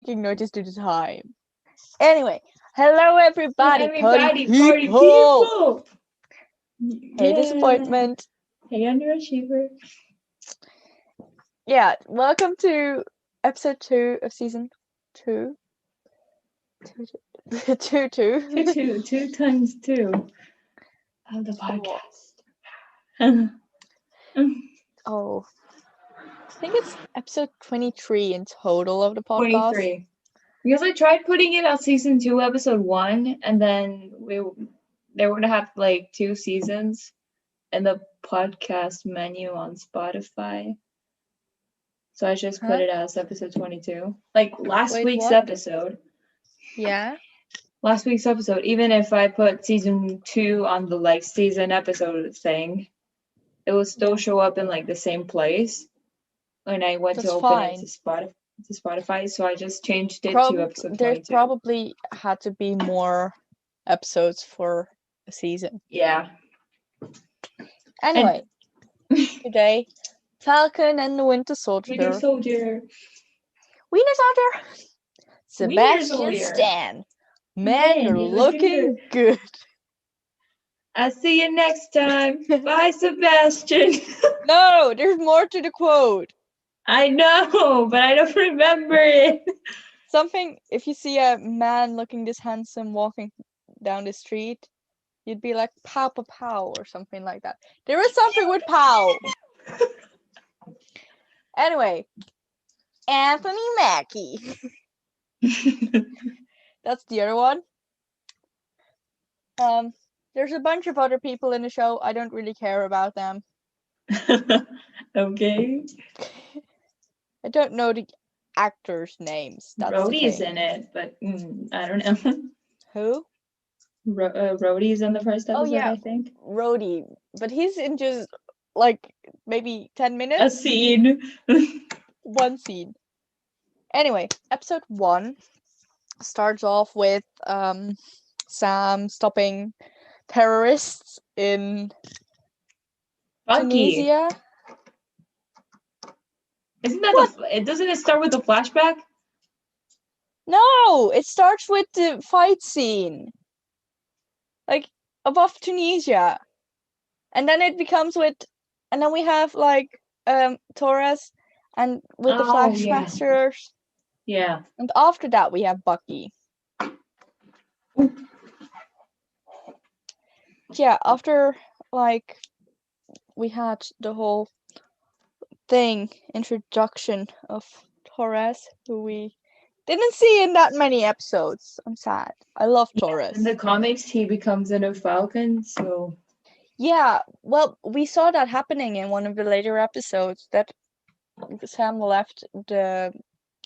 making notice to the time. Anyway, hello everybody, Party people! Hey, disappointment. Hey, underachiever. Yeah, welcome to episode 2 of season 2. 2 Two times two of the podcast. Oh, I think it's episode 23 in total of the podcast. 23. Because I tried putting it on season 2, episode 1, and then they would have like 2 seasons in the podcast menu on Spotify. So I just put it as episode 22. Like last week's episode. Yeah. Last week's episode, even if I put season 2 on the like season episode thing, it will still show up in like the same place when I went to open it to Spotify. So I just changed it to episode 22. There probably had to be more episodes for a season. Yeah. Anyway, today, Falcon and the Winter Soldier. Winter Soldier. Sebastian Stan. Man, you're looking good. I'll see you next time. Bye, Sebastian. No, there's more to the quote. I know, but I don't remember it. Something, if you see a man looking this handsome walking down the street, you'd be like, pow, pow, pow, or something like that. There is something with pow. Anyway, Anthony Mackie. That's the other one. There's a bunch of other people in the show. I don't really care about them. Okay. I don't know the actors' names. Rhodey's in it, but I don't know. Who? Rhodey's in the first episode, I think. Rhodey. But he's in just like maybe 10 minutes. A scene. One scene. Anyway, episode 1 starts off with Sam stopping terrorists in Tunisia. Isn't that doesn't it start with a flashback? No, it starts with the fight scene. Like above Tunisia. And then it becomes and then we have like Torres and with the Flashmasters. Yeah. And after that we have Bucky. Yeah, after like we had the whole introduction of Torres, who we didn't see in that many episodes. I'm sad. I love Torres. In the comics, he becomes a new Falcon, so... Yeah, well, we saw that happening in one of the later episodes, that Sam left the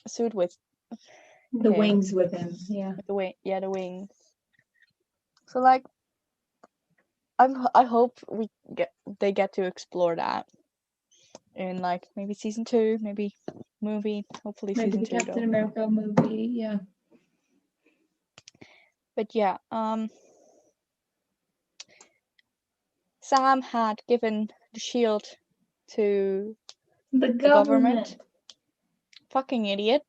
suit with the wings with him, yeah. The wings. So, like, I hope they get to explore that in like maybe season 2, maybe movie, hopefully maybe season 2. Captain America movie, yeah. But yeah, Sam had given the shield to the government. Fucking idiot.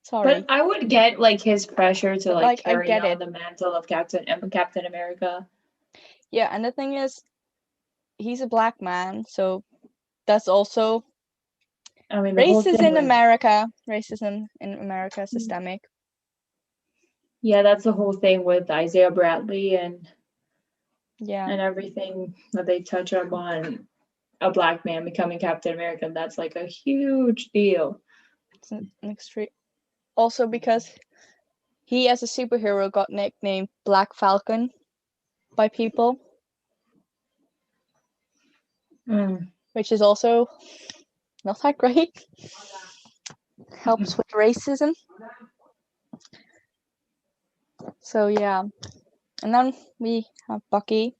Sorry. But I would get like his pressure to like carry on the mantle of Captain America. Yeah, and the thing is, he's a black man, so that's also racism in America. Racism in America is systemic. Yeah, that's the whole thing with Isaiah Bradley and everything that they touch up on a black man becoming Captain America. That's like a huge deal. It's an extreme. Also because he, as a superhero, got nicknamed Black Falcon by people. Which is also not that great. Helps with racism. So yeah. And then we have Bucky,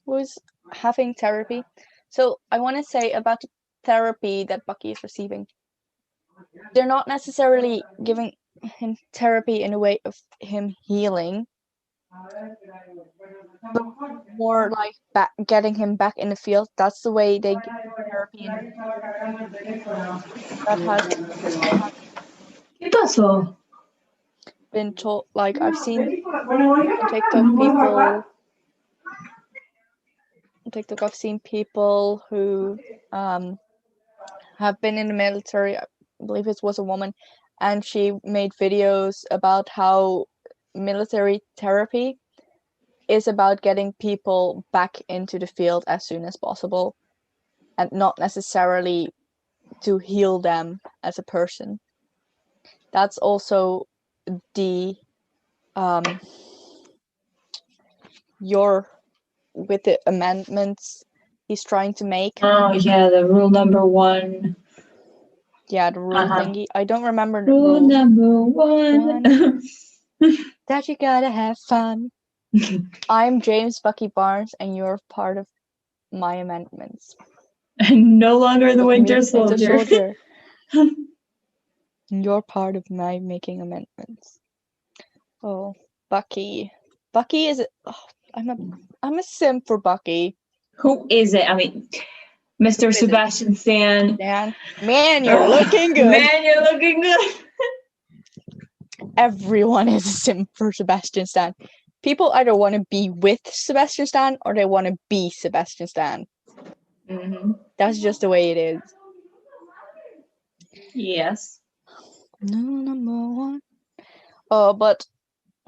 who's having therapy. So I want to say about the therapy that Bucky is receiving. They're not necessarily giving him therapy in a way of him healing. more like getting him back in the field. That's the way they give therapy, and that has ¿Qué pasó? been told. Like I've seen on TikTok people. I've seen people who have been in the military. I believe it was a woman, and she made videos about how military therapy is about getting people back into the field as soon as possible, and not necessarily to heal them as a person. That's also the with the amendments he's trying to make. Oh yeah, the rule number 1. Yeah, the rule thingy. I don't remember the Rule rules. number 1. That you gotta have fun. I'm James Bucky Barnes, and you're part of my amendments. I'm no longer the Winter Soldier. You're part of my making amendments. Oh, Bucky. Bucky is. Oh, I'm a simp for Bucky. Who is it? I mean, Mr. Sebastian Stan. Man, you're looking good. Man, you're looking good. Everyone is a simp for Sebastian Stan. People either want to be with Sebastian Stan or they want to be Sebastian Stan. Mm-hmm. That's just the way it is. Yes. No, number one. Oh, but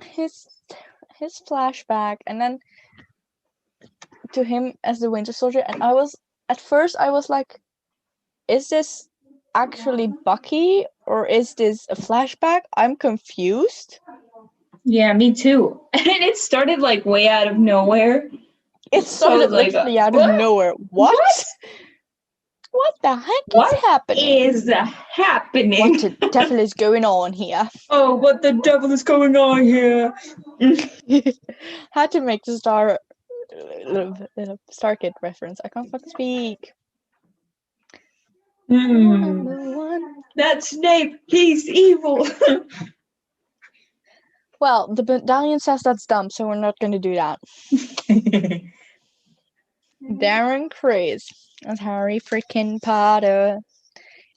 his flashback, and then to him as the Winter Soldier, and at first I was like, is this actually Bucky or is this a flashback? I'm confused. Yeah, me too. And it started like way out of nowhere. It started literally out of nowhere. What? What the heck is happening? What is happening? What the devil is going on here? Oh, what the devil is going on here? Had to make the Starkid reference. I can't fucking speak. That Snape, he's evil. Well, the medallion says that's dumb, so we're not going to do that. Darren Criss as Harry freaking Potter.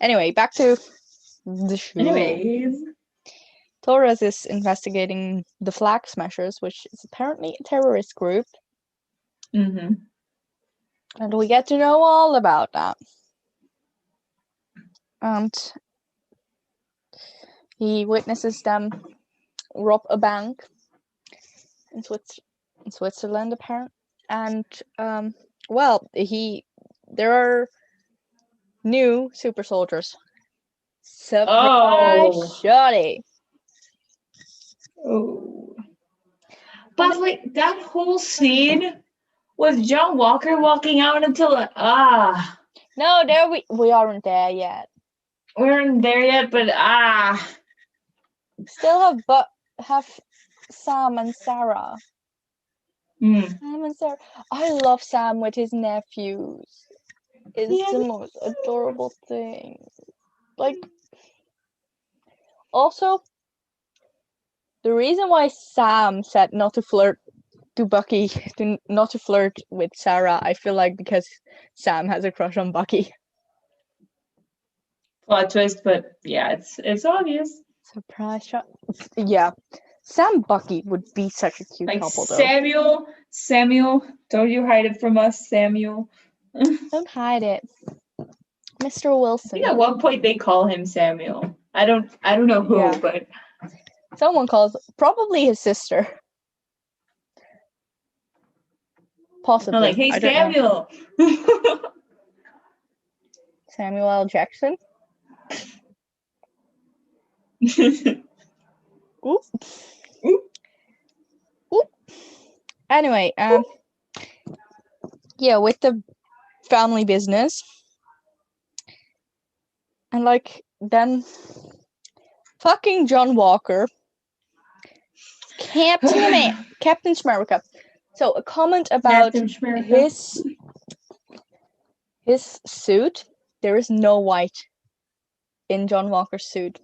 Anyway, back to the show. Anyways. Torres is investigating the Flag Smashers, which is apparently a terrorist group. Mm-hmm. And we get to know all about that. And he witnesses them rob a bank in Switzerland, apparently. And, there are new super soldiers. Surprise, shawty. Oh. But like that whole scene was John Walker walking out until No, there we aren't there yet. We aren't there yet, but Still have Sam and Sarah. Sam and Sarah. I love Sam with his nephews. It's the most adorable thing. Like, also, the reason why Sam said not to flirt to Bucky, not to flirt with Sarah, I feel like because Sam has a crush on Bucky. Plot twist, but yeah, it's obvious. Surprise shot. Yeah. Sam Bucky would be such a cute couple, though. Samuel, don't you hide it from us, Samuel. Don't hide it. Mr. Wilson. I think at one point they call him Samuel. I don't know who, but someone calls, probably his sister. Possibly. I'm like, hey, Samuel. Samuel L. Jackson. Oop. Oop. Oop. Anyway, with the family business, and like then fucking John Walker, Captain Schmerica. So a comment about his suit. There is no white in John Walker's suit.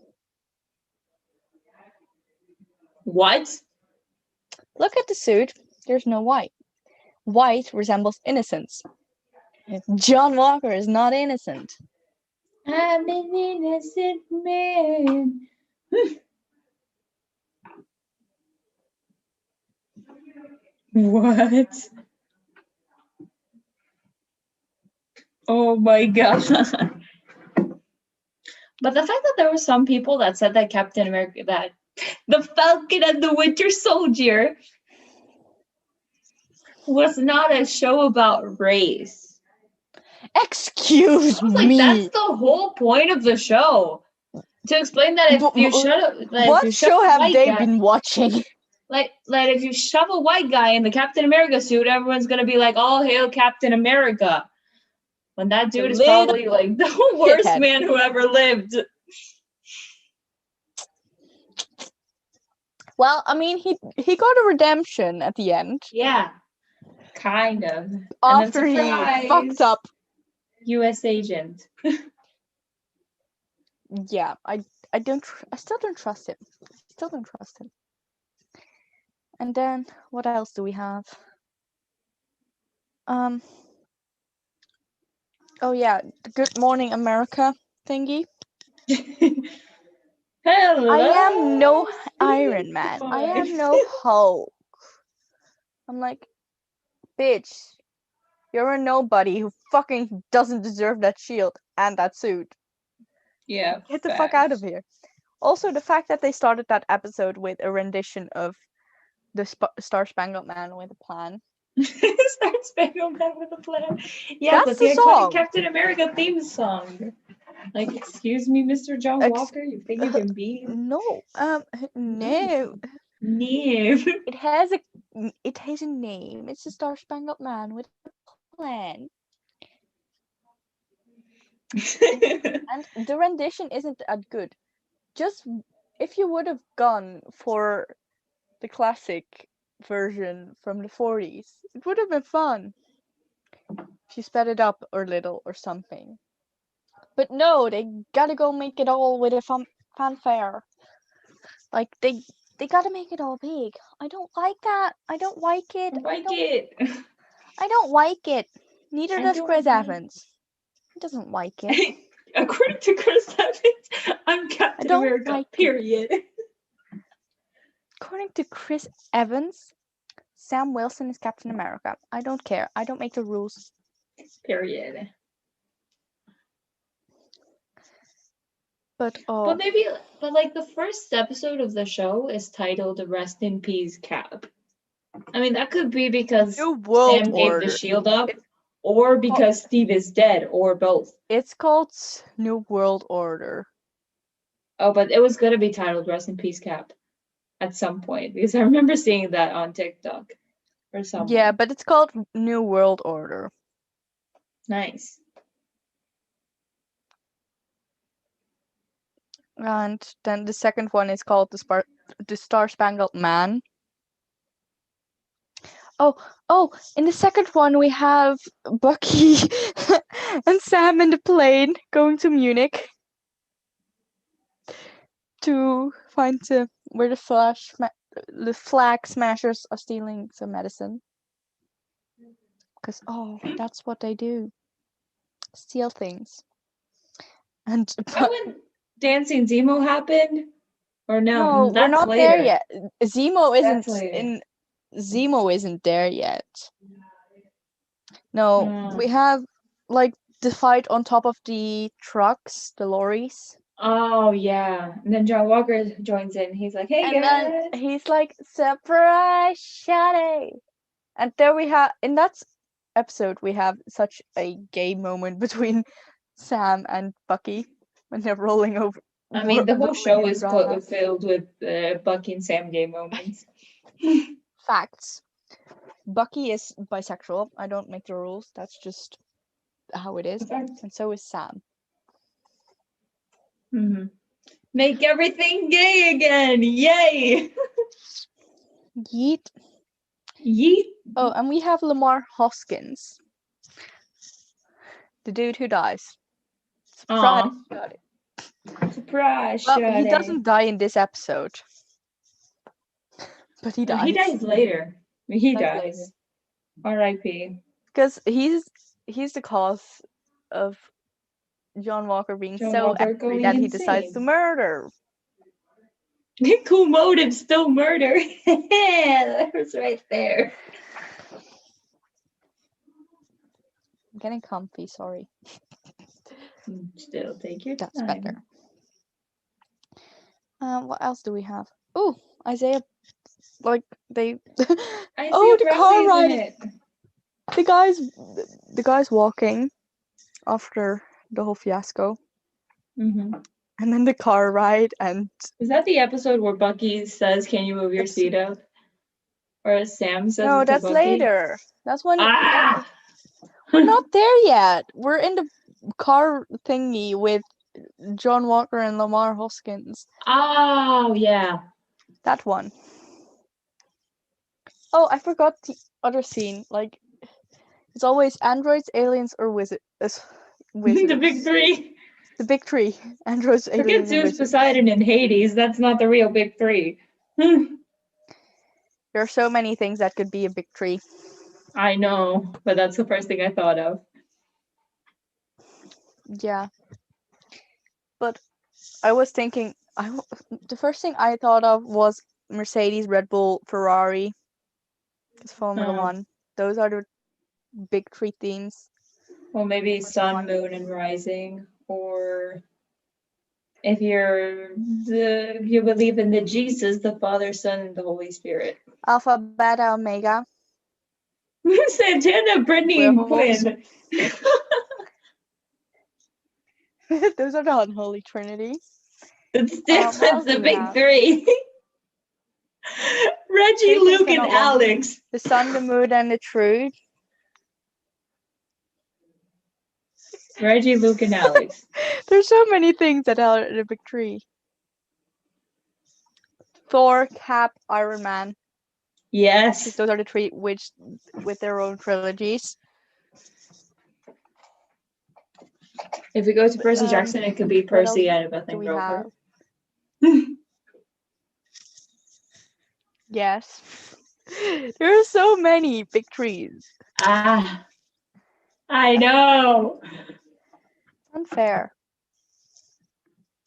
What? Look at the suit. There's no white. White resembles innocence. John Walker is not innocent. I'm an innocent man. What? Oh my god. But the fact that there were some people that said that Captain America, that the Falcon and the Winter Soldier was not a show about race. Excuse I was like, me. that's the whole point of the show. To explain that if you shove What show have they been watching? Like if you shove a white guy in the Captain America suit, everyone's gonna be like, "All hail Captain America!" When that dude is probably like the worst shithead. man who ever lived. Well, I mean, he got a redemption at the end. Yeah, kind of. After he fucked up. U.S. agent. Yeah, I still don't trust him. And then what else do we have? Oh yeah, the Good Morning America thingy. Hello. I am no Iron Man. I am no Hulk. I'm like, bitch, you're a nobody who fucking doesn't deserve that shield and that suit. Yeah. Get the fuck out of here. Also, the fact that they started that episode with a rendition of the Star Spangled Man with a Plan. Star Spangled Man with a Plan. Yeah, that's the the song. Captain America theme song. Like, excuse me, Mr. John Walker, you think you can be? No, no. It has a name. It's a Star Spangled Man with a Plan. And the rendition isn't that good. Just if you would have gone for the classic version from the 40s, it would have been fun. If you sped it up a little or something. But no, they gotta go make it all with a fanfare. Like they gotta make it all big. I don't like that. I don't like it. I don't like it. Neither does Chris Evans. He doesn't like it. According to Chris Evans, I'm Captain America. Like period. According to Chris Evans, Sam Wilson is Captain America. I don't care. I don't make the rules. Period. But like the first episode of the show is titled "Rest in Peace, Cap." I mean, that could be because Sam gave the shield up, or because Steve is dead, or both. It's called New World Order. Oh, but it was gonna be titled "Rest in Peace, Cap" at some point because I remember seeing that on TikTok or something. Yeah, but it's called New World Order. Nice. And then the second one is called the Star Spangled Man. Oh, in the second one we have Bucky and Sam in the plane going to Munich to find where the flag smashers are stealing some medicine. Because that's what they do. Steal things. And when Dancing Zemo happened? Or no? No, we're not there yet. Zemo isn't there yet. No, we have like the fight on top of the trucks, the lorries. Oh yeah, and then John Walker joins in. He's like, "Hey guys!" And then he's like, "Surprise, Shadi!" And there we have in that episode we have such a gay moment between Sam and Bucky when they're rolling over. I mean, the whole show is filled with Bucky and Sam gay moments. Facts. Bucky is bisexual. I don't make the rules. That's just how it is. And so is Sam. Mm-hmm. Make everything gay again! Yay! Yeet. Yeet. Oh, and we have Lamar Hoskins, the dude who dies. Surprise! Surprise! Well, he doesn't die in this episode. But he No, dies. he dies later. He Dies later. dies. R.I.P. Because he's the cause of John Walker being John so Walker angry going that he decides to insane. murder. Cool motive, still murder. That was right there. I'm getting comfy, sorry. Still take your That's time. better. What else do we have? Oh, Isaiah, like they. Oh, the car ride. The guys walking after the whole fiasco, Mm-hmm. and then the car ride, and Is that the episode where Bucky says, "Can you move your seat up?" Or Sam says no, it to that's Bucky? later. That's when Ah! we're not there yet. We're in the car thingy with John Walker and Lamar Hoskins. Oh, yeah. That one. Oh, I forgot the other scene. Like, it's always androids, aliens, or wizards. The big three. The big three. Androids, Forget aliens, and Zeus, wizards. Poseidon, and Hades. That's not the real big three. There are so many things that could be a big tree. I know, but that's the first thing I thought of. Yeah. But I was thinking, the first thing I thought of was Mercedes, Red Bull, Ferrari. It's Formula One. Those are the big three themes. Well, maybe sun, moon, and rising, or if you believe in the Jesus, the Father, Son, and the Holy Spirit. Alpha, Beta, Omega. Santana, Brittany, and Quinn. Those are the unholy trinity. That's the big three. Reggie, Three Luke, and Alex. The sun, the moon, and the truth. Reggie, Luke, and Alex. There's so many things that are the big three. Thor, Cap, Iron Man. Yes. Those are the three which with their own trilogies. If we go to Percy Jackson, it could be Percy, Annabeth, and Grover. Yes. There are so many big trees. Ah, I know. Unfair.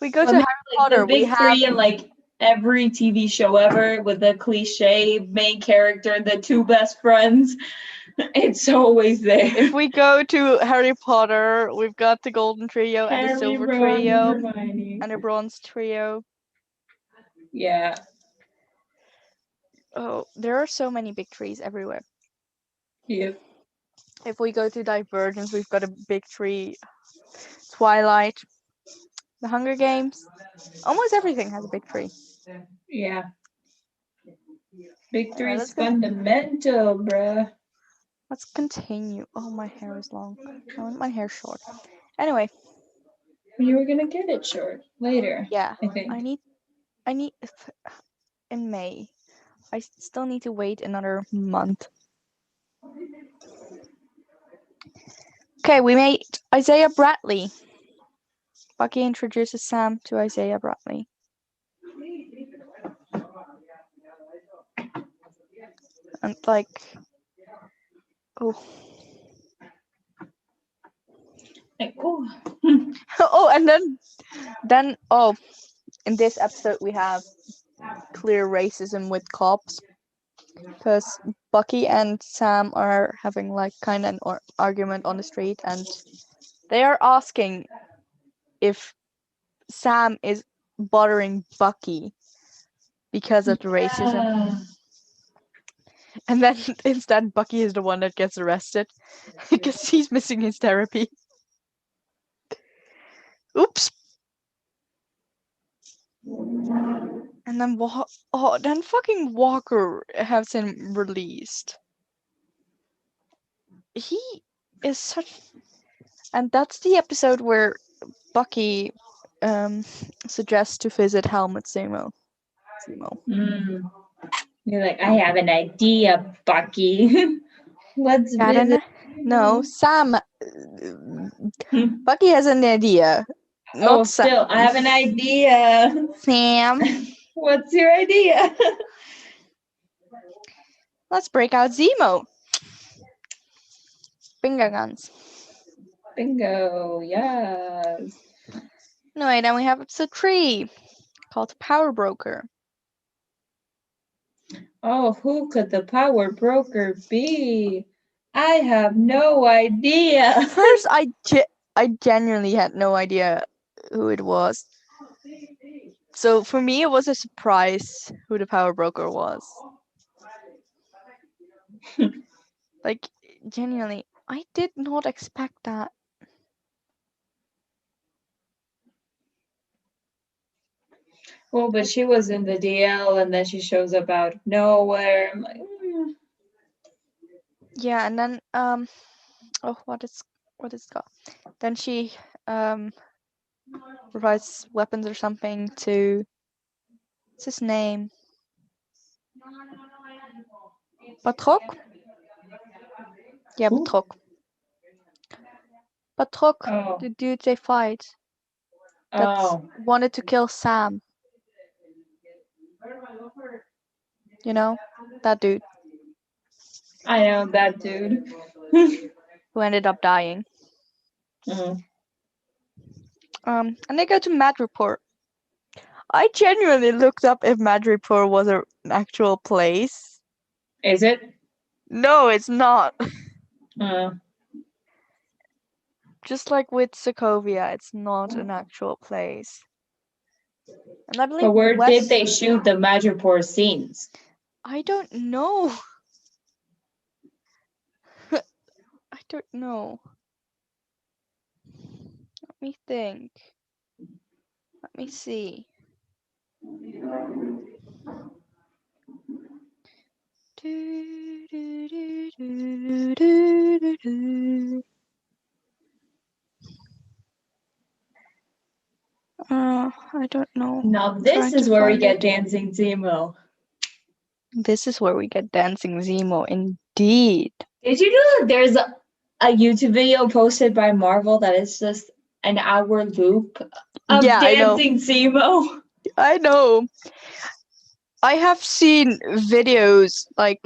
We go to Harry Potter. The big three in like every TV show ever with the cliche main character, the two best friends. It's always there. If we go to Harry Potter, we've got the golden trio and the silver trio and the bronze trio. Yeah. Oh, there are so many big trees everywhere. Yep. If we go to Divergence, we've got a big tree. Twilight, the Hunger Games. Almost everything has a big tree. Yeah. Big three is fundamental, bruh. Let's continue. Oh, my hair is long. I want my hair short. Anyway. You were gonna get it short later. Yeah. I think. I need in May. I still need to wait another month. Okay, we made Isaiah Bradley. Bucky introduces Sam to Isaiah Bradley. And like, oh. Oh, and then in this episode we have clear racism with cops because Bucky and Sam are having like kind of an argument on the street, and they are asking if Sam is bothering Bucky because of the racism. And then instead Bucky is the one that gets arrested because he's missing his therapy. Oops. And then then fucking Walker has him released. He is such, and that's the episode where Bucky suggests to visit Helmut Zemo. You're like, I have an idea, Bucky. Let's visit. No, Sam. Bucky has an idea. Not still, I have an idea. Sam. What's your idea? Let's break out Zemo. Finger guns. Bingo. Yes. Anyway, then we have episode 3 called Power Broker. Oh, who could the power broker be? I have no idea. First, I genuinely had no idea who it was. So for me, it was a surprise who the power broker was. Like, genuinely, I did not expect that. Well, but she was in the DL and then she shows up out of nowhere. I'm like, Yeah, and then oh, what is it called? Then she provides weapons or something to, what's his name? Batroc? Yeah, Who? Batroc. Batroc, Oh. the dude they fight that Oh. wanted to kill Sam. You know, that dude I know that dude. who ended up dying. Mm. And they go to Madripoor. I genuinely looked up if Madripoor was an actual place. Is it? No, it's not. Uh, Just like with Sokovia, it's not an actual place. And I believe but where did they shoot the Madripoor scenes? I don't know. I don't know. Let me think. Let me see. I don't know. Now this Trying is to where we find get it. Dancing Zemo. This is where we get Dancing Zemo, indeed. Did you know that there's a YouTube video posted by Marvel that is just an hour loop of Dancing Zemo? I know. I have seen videos like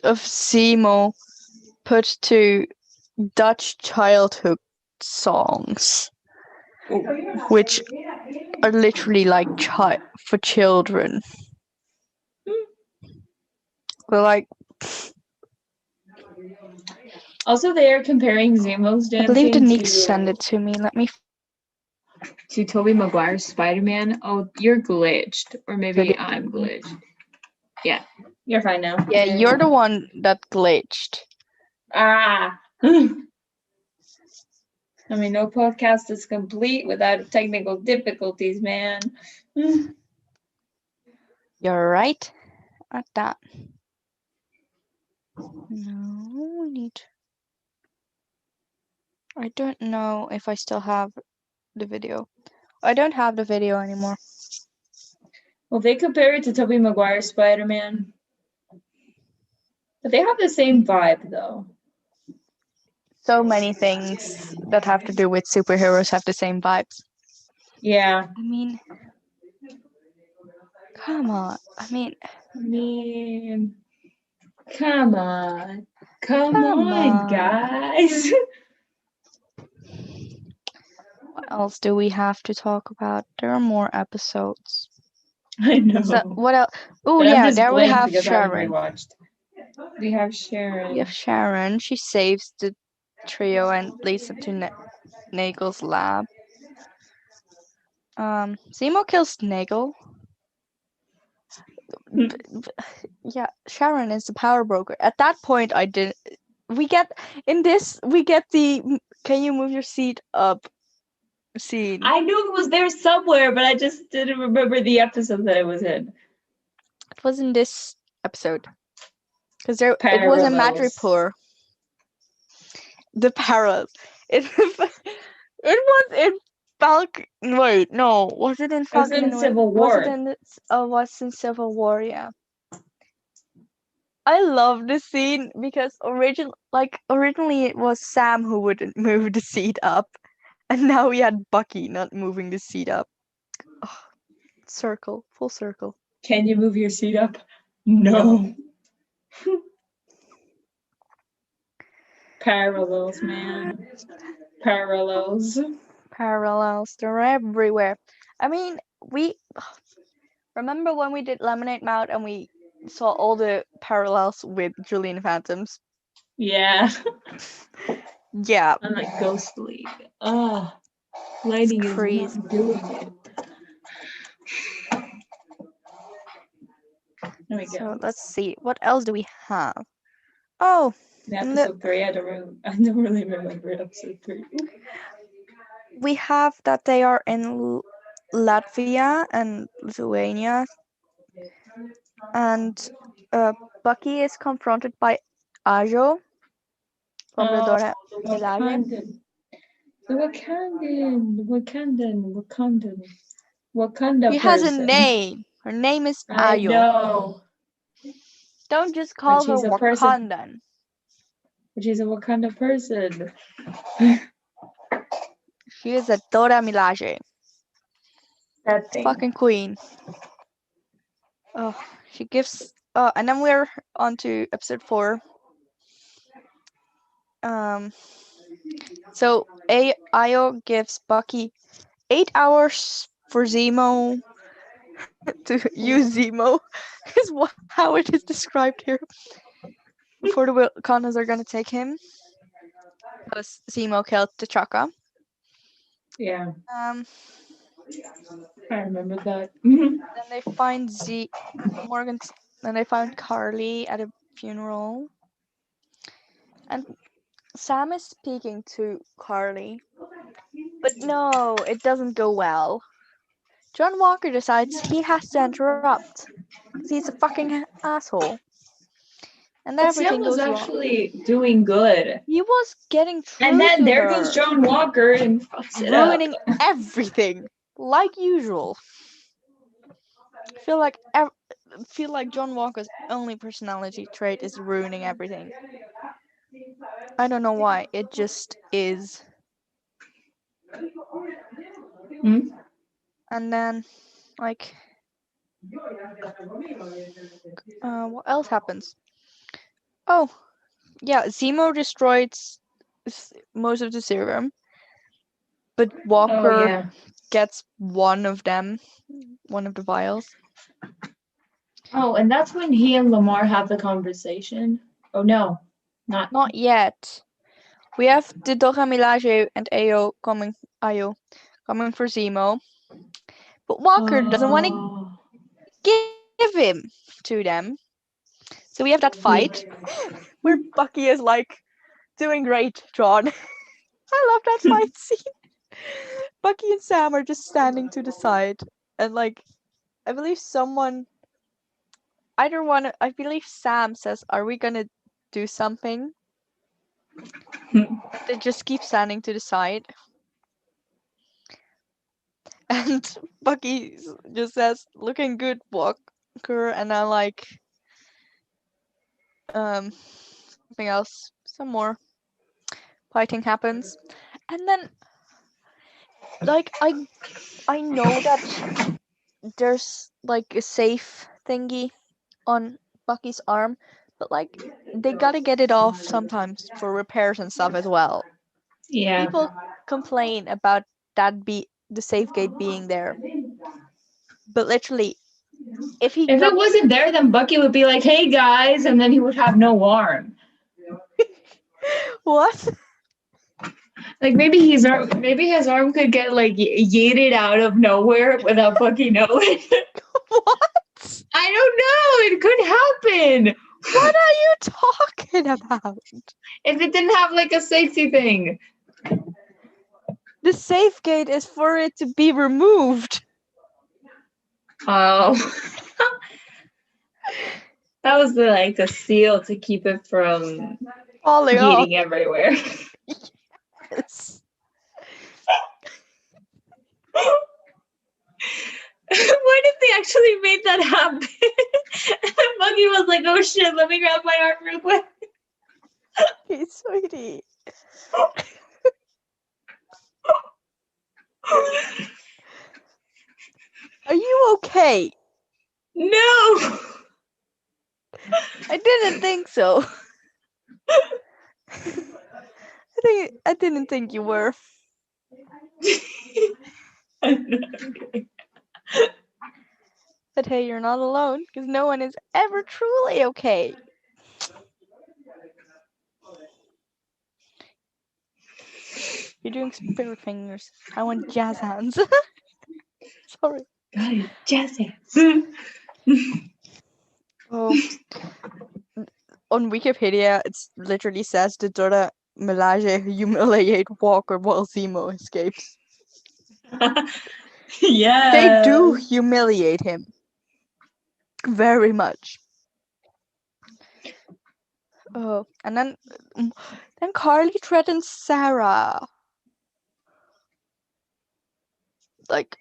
of Zemo put to Dutch childhood songs, which are literally like for children. But like, also, they are comparing Zemo's I believe dancing Danique sent it to me. Let me. to Tobey Maguire's Spider-Man. Oh, you're glitched, or maybe I'm glitched. Yeah, you're fine now. Yeah, you're the one that glitched. Ah. I mean, no podcast is complete without technical difficulties, man. You're right at that. No, we need. I don't know if I still have the video. I don't have the video anymore. Well, they compare it to Tobey Maguire's Spider-Man. But they have the same vibe, though. So many things that have to do with superheroes have the same vibes. Yeah. I mean, come on. I mean, come on. Come on, guys. What else do we have to talk about? There are more episodes. I know. What else? Oh, yeah, there we have Sharon. We have Sharon. We have Sharon. She saves the trio and leads them to Nagel's lab. Zemo kills Nagel. Yeah, Sharon is the power broker. At that point, we get the can you move your seat up scene. I knew it was there somewhere, but I just didn't remember the episode that it was in. It was in this episode. Because it was in Madripoor. The parallels. It was in Falcon. Wait, no. Was it in Falcon? It was in Civil War. Was in Civil War, yeah. I love this scene because originally it was Sam who wouldn't move the seat up, and now we had Bucky not moving the seat up. Oh, full circle. Can you move your seat up? No. Parallels, man. Parallels. Parallels, they're everywhere. I mean, we remember when we did Lemonade Mouth and we saw all the parallels with Julian Phantoms? Yeah. Yeah, I'm like Ghost League. Lighting is crazy. not doing it. There we go. So let's see, what else do we have? Oh, In episode 3, I don't really remember episode 3. we have that they are in Latvia and Lithuania, and Bucky is confronted by Ajo from the Dora Milaje. The Wakanda She has a person. name. Her name is I Ayo. know. Don't just call her she's a person. Wakandan. But she's a Wakanda person. She is a Dora Milaje. That thing. Fucking queen. Oh, she gives. Oh, and then we're on to episode 4. So Ayo gives Bucky 8 hours for Zemo to use Zemo, is how it is described here. Before the Wakandas are gonna take him, because Zemo killed T'Chaka. Yeah. I remember that. Then they find Morgan. Then they find Carly at a funeral, and Sam is speaking to Carly, but no, it doesn't go well. John Walker decides he has to interrupt because he's a fucking asshole, and everything Sam was goes wrong. actually doing good. He was getting through And then to there her, goes John Walker and fucks it up. ruining everything like usual. I feel like John Walker's only personality trait is ruining everything. I don't know why. It just is. And then, like, what else happens? Oh, yeah, Zemo destroys most of the serum, but Walker gets one of them, one of the vials. Oh, and that's when he and Lamar have the conversation. Oh no, not yet. We have the Dora Milaje and Ayo coming for Zemo, but Walker doesn't want to give him to them. So we have that fight where Bucky is like, doing great, John. I love that fight scene. Bucky and Sam are just standing to the side, and like, I believe I believe Sam says, "Are we gonna do something?" They just keep standing to the side. And Bucky just says, "Looking good, Walker," and I like something else. Some more fighting happens. And then like I know that there's like a safe thingy on Bucky's arm, but like they gotta get it off sometimes for repairs and stuff as well. Yeah. People complain about the safe gate being there, but literally, if it wasn't there, then Bucky would be like, "Hey guys," and then he would have no arm. What? Like maybe his arm could get like yeeted out of nowhere without Bucky knowing. What? I don't know. It could happen. What are you talking about? If it didn't have like a safety thing. The safe gate is for it to be removed. Oh. That was like a seal to keep it from falling off everywhere. Yes. What if they actually made that happen? And Bucky was like, "Oh shit, let me grab my arm real quick." Hey, sweetie. Are you okay? No. I didn't think so. I didn't think you were. Okay. But hey, you're not alone, because no one is ever truly okay. You're doing spirit fingers. I want jazz hands. Sorry. Got it, jazz hands. Oh. On Wikipedia, it literally says the Dora Milaje humiliate Walker while Zemo escapes. Yeah. They do humiliate him. Very much. Oh, and then Carly threatens Sarah. Like,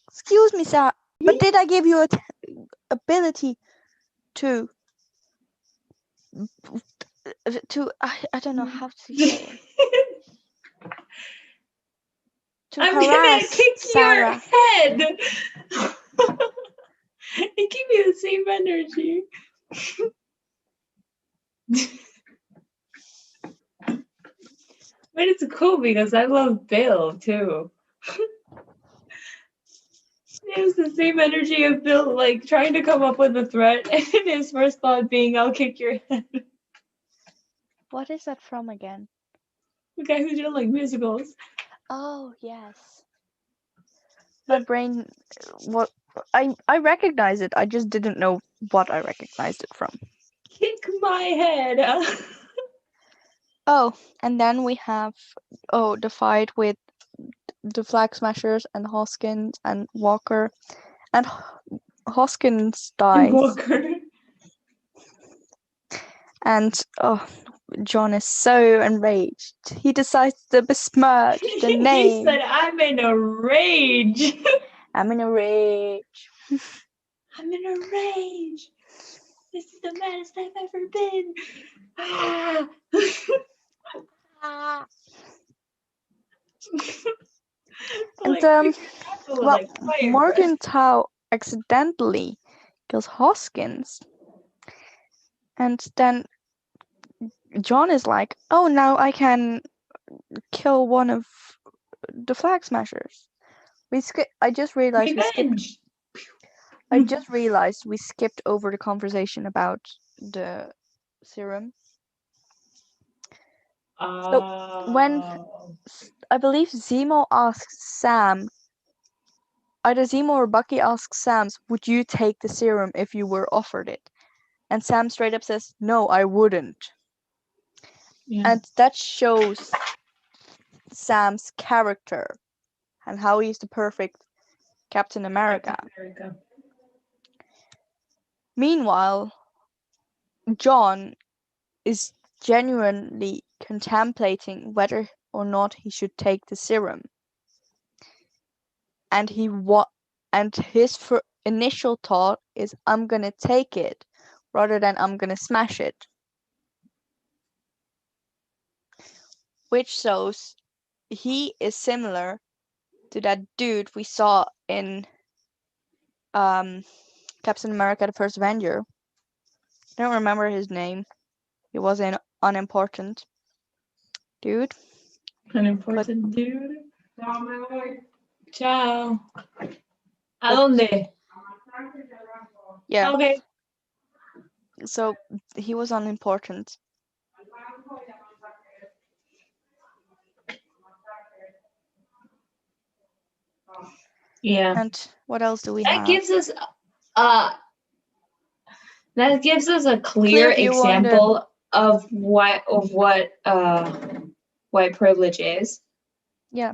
excuse me, Sarah, but did I give you a ability to I don't know how to say it. To I'm harass gonna kick Sarah. your head. And give you the same energy. But it's cool because I love Bill too. It was the same energy of Bill like trying to come up with a threat and his first thought being, I'll kick your head. What is that from again? The guy who didn't like musicals. Oh, yes. My brain, what I recognize it. I just didn't know what I recognized it from. Kick my head. Oh, and then we have the fight with the Flag Smashers and Hoskins and Walker, and Hoskins dies. Walker. And John is so enraged. He decides to besmirch the name. He said, I'm in a rage. I'm in a rage. I'm in a rage. This is the maddest I've ever been. Ah. And Morgenthau accidentally kills Hoskins. And then John is like, oh, now I can kill one of the Flag Smashers. I just realized we skipped over the conversation about the serum. So when I believe Zemo asks Sam, either Zemo or Bucky asks Sam, would you take the serum if you were offered it? And Sam straight up says, no, I wouldn't. Yeah. And that shows Sam's character and how he's the perfect Captain America. Meanwhile, John is genuinely contemplating whether or not he should take the serum. And his initial thought is, I'm gonna take it rather than I'm gonna smash it. Which shows he is similar to that dude we saw in Captain America: The First Avenger. I don't remember his name. He was an unimportant dude. Unimportant dude. Ciao. ¿A dónde? Yeah. Okay. So he was unimportant. Yeah. And what else do we have? That gives us a clear example of what white privilege is. Yeah.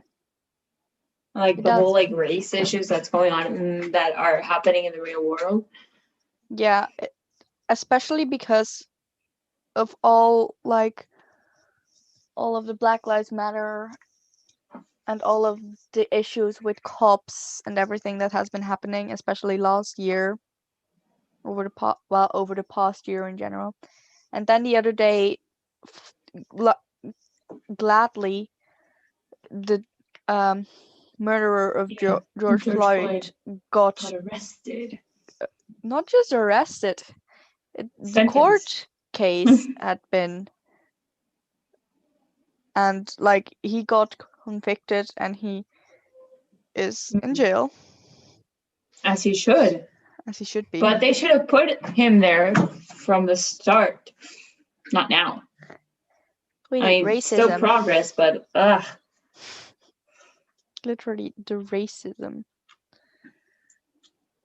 Like the whole like race issues that's going on that are happening in the real world. Yeah, especially because of all of the Black Lives Matter and all of the issues with cops and everything that has been happening, especially last year, over the past year in general. And then the other day, gladly, the murderer of George Floyd got arrested. not just arrested. The Sentenced. court case had been, and like he got convicted and he is in jail, As he should. as he should be. But they should have put him there from the start. Not now. Wait, I mean, still racism. progress, but ugh. Literally the racism.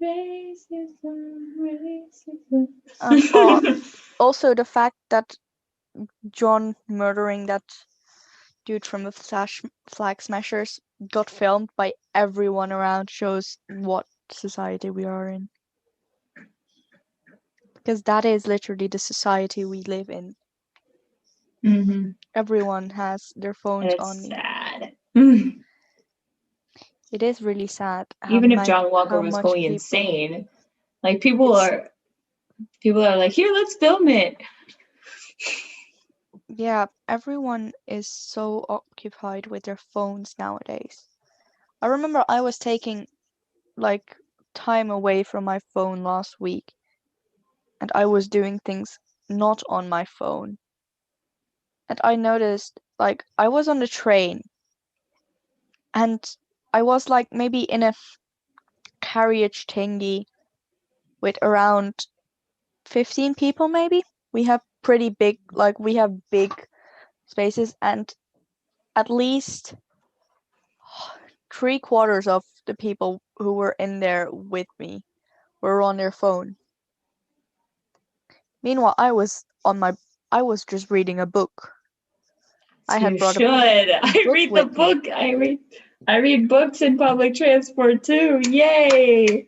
Racism. Also the fact that John murdering that dude from the Flag Smashers got filmed by everyone around shows what society we are in. Because that is literally the society we live in. Mm-hmm. Everyone has their phones And it's on me. sad. It is really sad. Even if John Walker was going insane, like people are like, here, let's film it. Yeah, everyone is so occupied with their phones nowadays. I remember I was taking like time away from my phone last week, and I was doing things not on my phone. And I noticed, like, I was on the train, and I was like maybe in a carriage thingy with around 15 people, maybe. We have pretty big, like, we have big spaces, and at least 3/4 of the people who were in there with me were on their phone. Meanwhile, I was just reading a book. I had brought should. I read the with me. book. I read books in public transport too. Yay!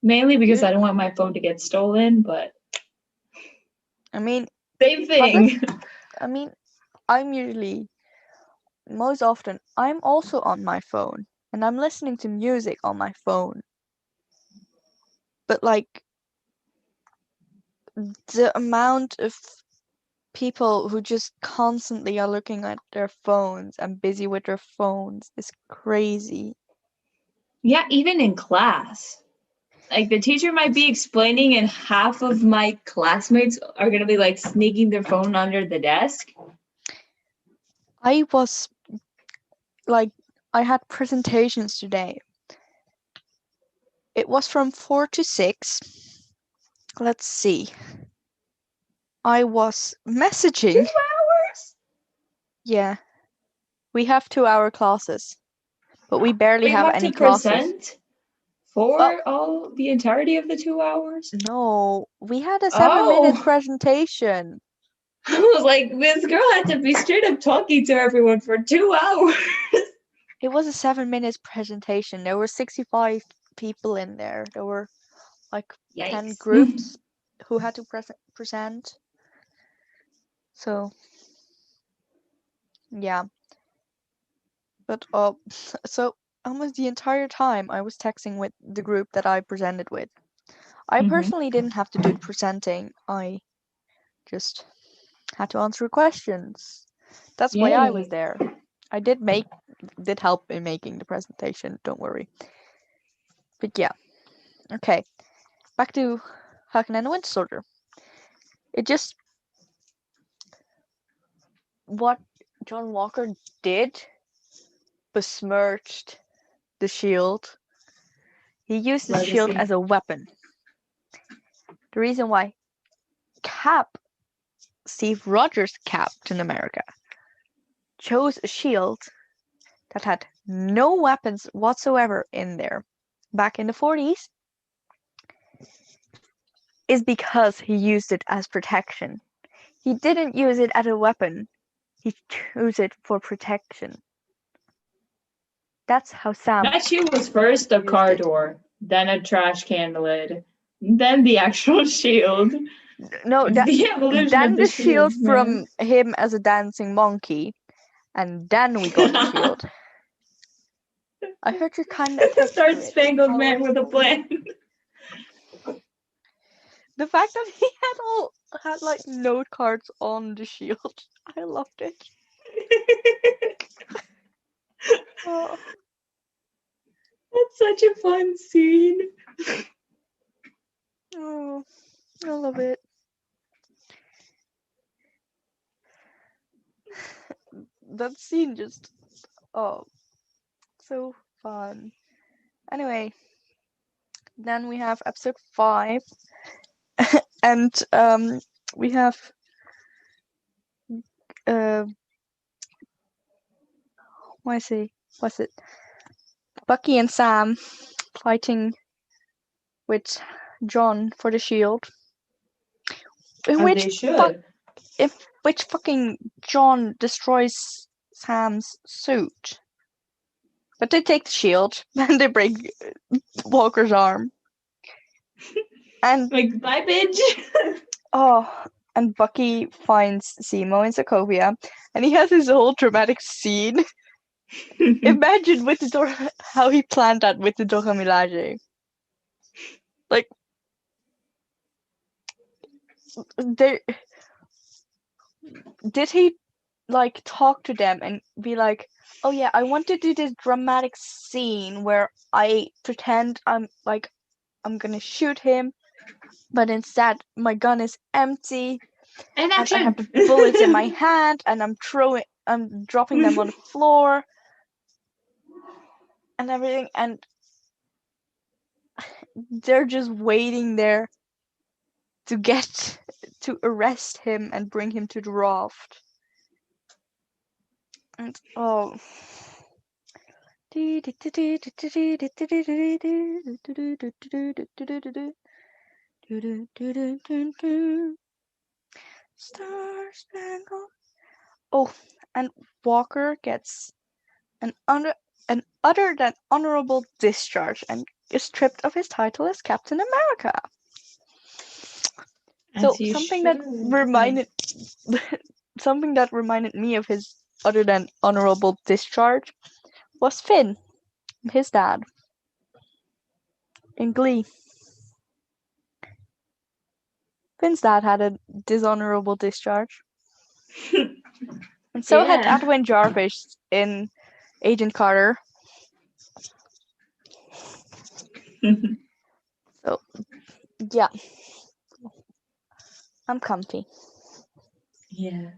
Mainly because I don't want my phone to get stolen, but I mean, same thing. I'm usually, most often, I'm also on my phone, and I'm listening to music on my phone. But like, the amount of people who just constantly are looking at their phones and busy with their phones is crazy. Yeah, even in class. Like the teacher might be explaining and half of my classmates are going to be like sneaking their phone under the desk. I had presentations today. It was from 4 to 6. Let's see. I was messaging. 2 hours? Yeah. We have 2-hour classes, but we barely We have have any to classes. present for all the entirety of the 2 hours? No, we had a 7-minute presentation. I was like, this girl had to be straight up talking to everyone for 2 hours. It was a 7-minute presentation. There were 65 people in there. There were like Yikes. 10 groups who had to present. So, yeah. But so almost the entire time I was texting with the group that I presented with. I personally didn't have to do the presenting. I just had to answer questions. That's why I was there. I did help in making the presentation, don't worry. But yeah. Okay. Back to Falcon and the Winter Soldier. It just, what John Walker did besmirched the shield. He used the shield as a weapon. The reason why Steve Rogers' Captain America, chose a shield that had no weapons whatsoever in there back in the 40s is because he used it as protection. He didn't use it as a weapon. He chose it for protection. That's how Sam. That shield was first a car door, then a trash can lid, then the actual shield. No, then the shield shield from him as a dancing monkey, and then we got the shield. I heard you're kind of the Star Spangled Man with a plan. The fact that he had like note cards on the shield, I loved it. Oh. That's such a fun scene. Oh, I love it. That scene just, oh, so fun. Anyway, then we have episode 5, and we have what's it? Bucky and Sam fighting with John for the shield. In As they should. which fucking John destroys Sam's suit. But they take the shield and they break Walker's arm. And Like, bye, bitch. and Bucky finds Zemo in Sokovia, and he has his whole dramatic scene. Imagine with the how he planned that with the Dora Milaje. Like, did he like talk to them and be like, oh yeah, I want to do this dramatic scene where I pretend I'm gonna shoot him, but instead my gun is empty And and I action. have the bullets in my hand and I'm dropping them on the floor and everything, and they're just waiting there to arrest him and bring him to the raft. And oh, Star Spangled. Oh, and Walker gets an other than honorable discharge and is stripped of his title as Captain America. So something that reminded me of his other than honorable discharge was Finn, his dad, in Glee. Finn's dad had a dishonorable discharge. And so had Edwin Jarvis in Agent Carter. So, yeah. I'm comfy. Yeah.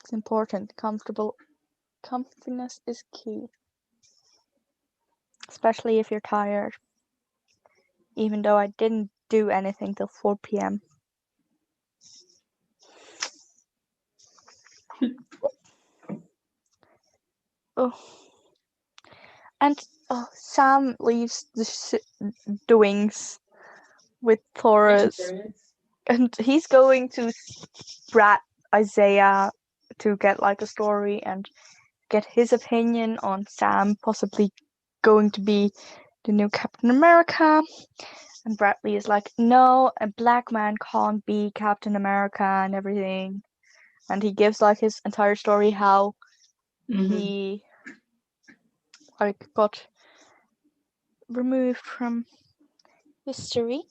It's important. Comfiness is key. Especially if you're tired. Even though I didn't do anything till 4 p.m. Oh. And Sam leaves the wings with Taurus. And he's going to brat Isaiah to get like a story and get his opinion on Sam possibly going to be the new Captain America. And Bradley is like, no, a black man can't be Captain America and everything. And he gives like his entire story how he got removed from history.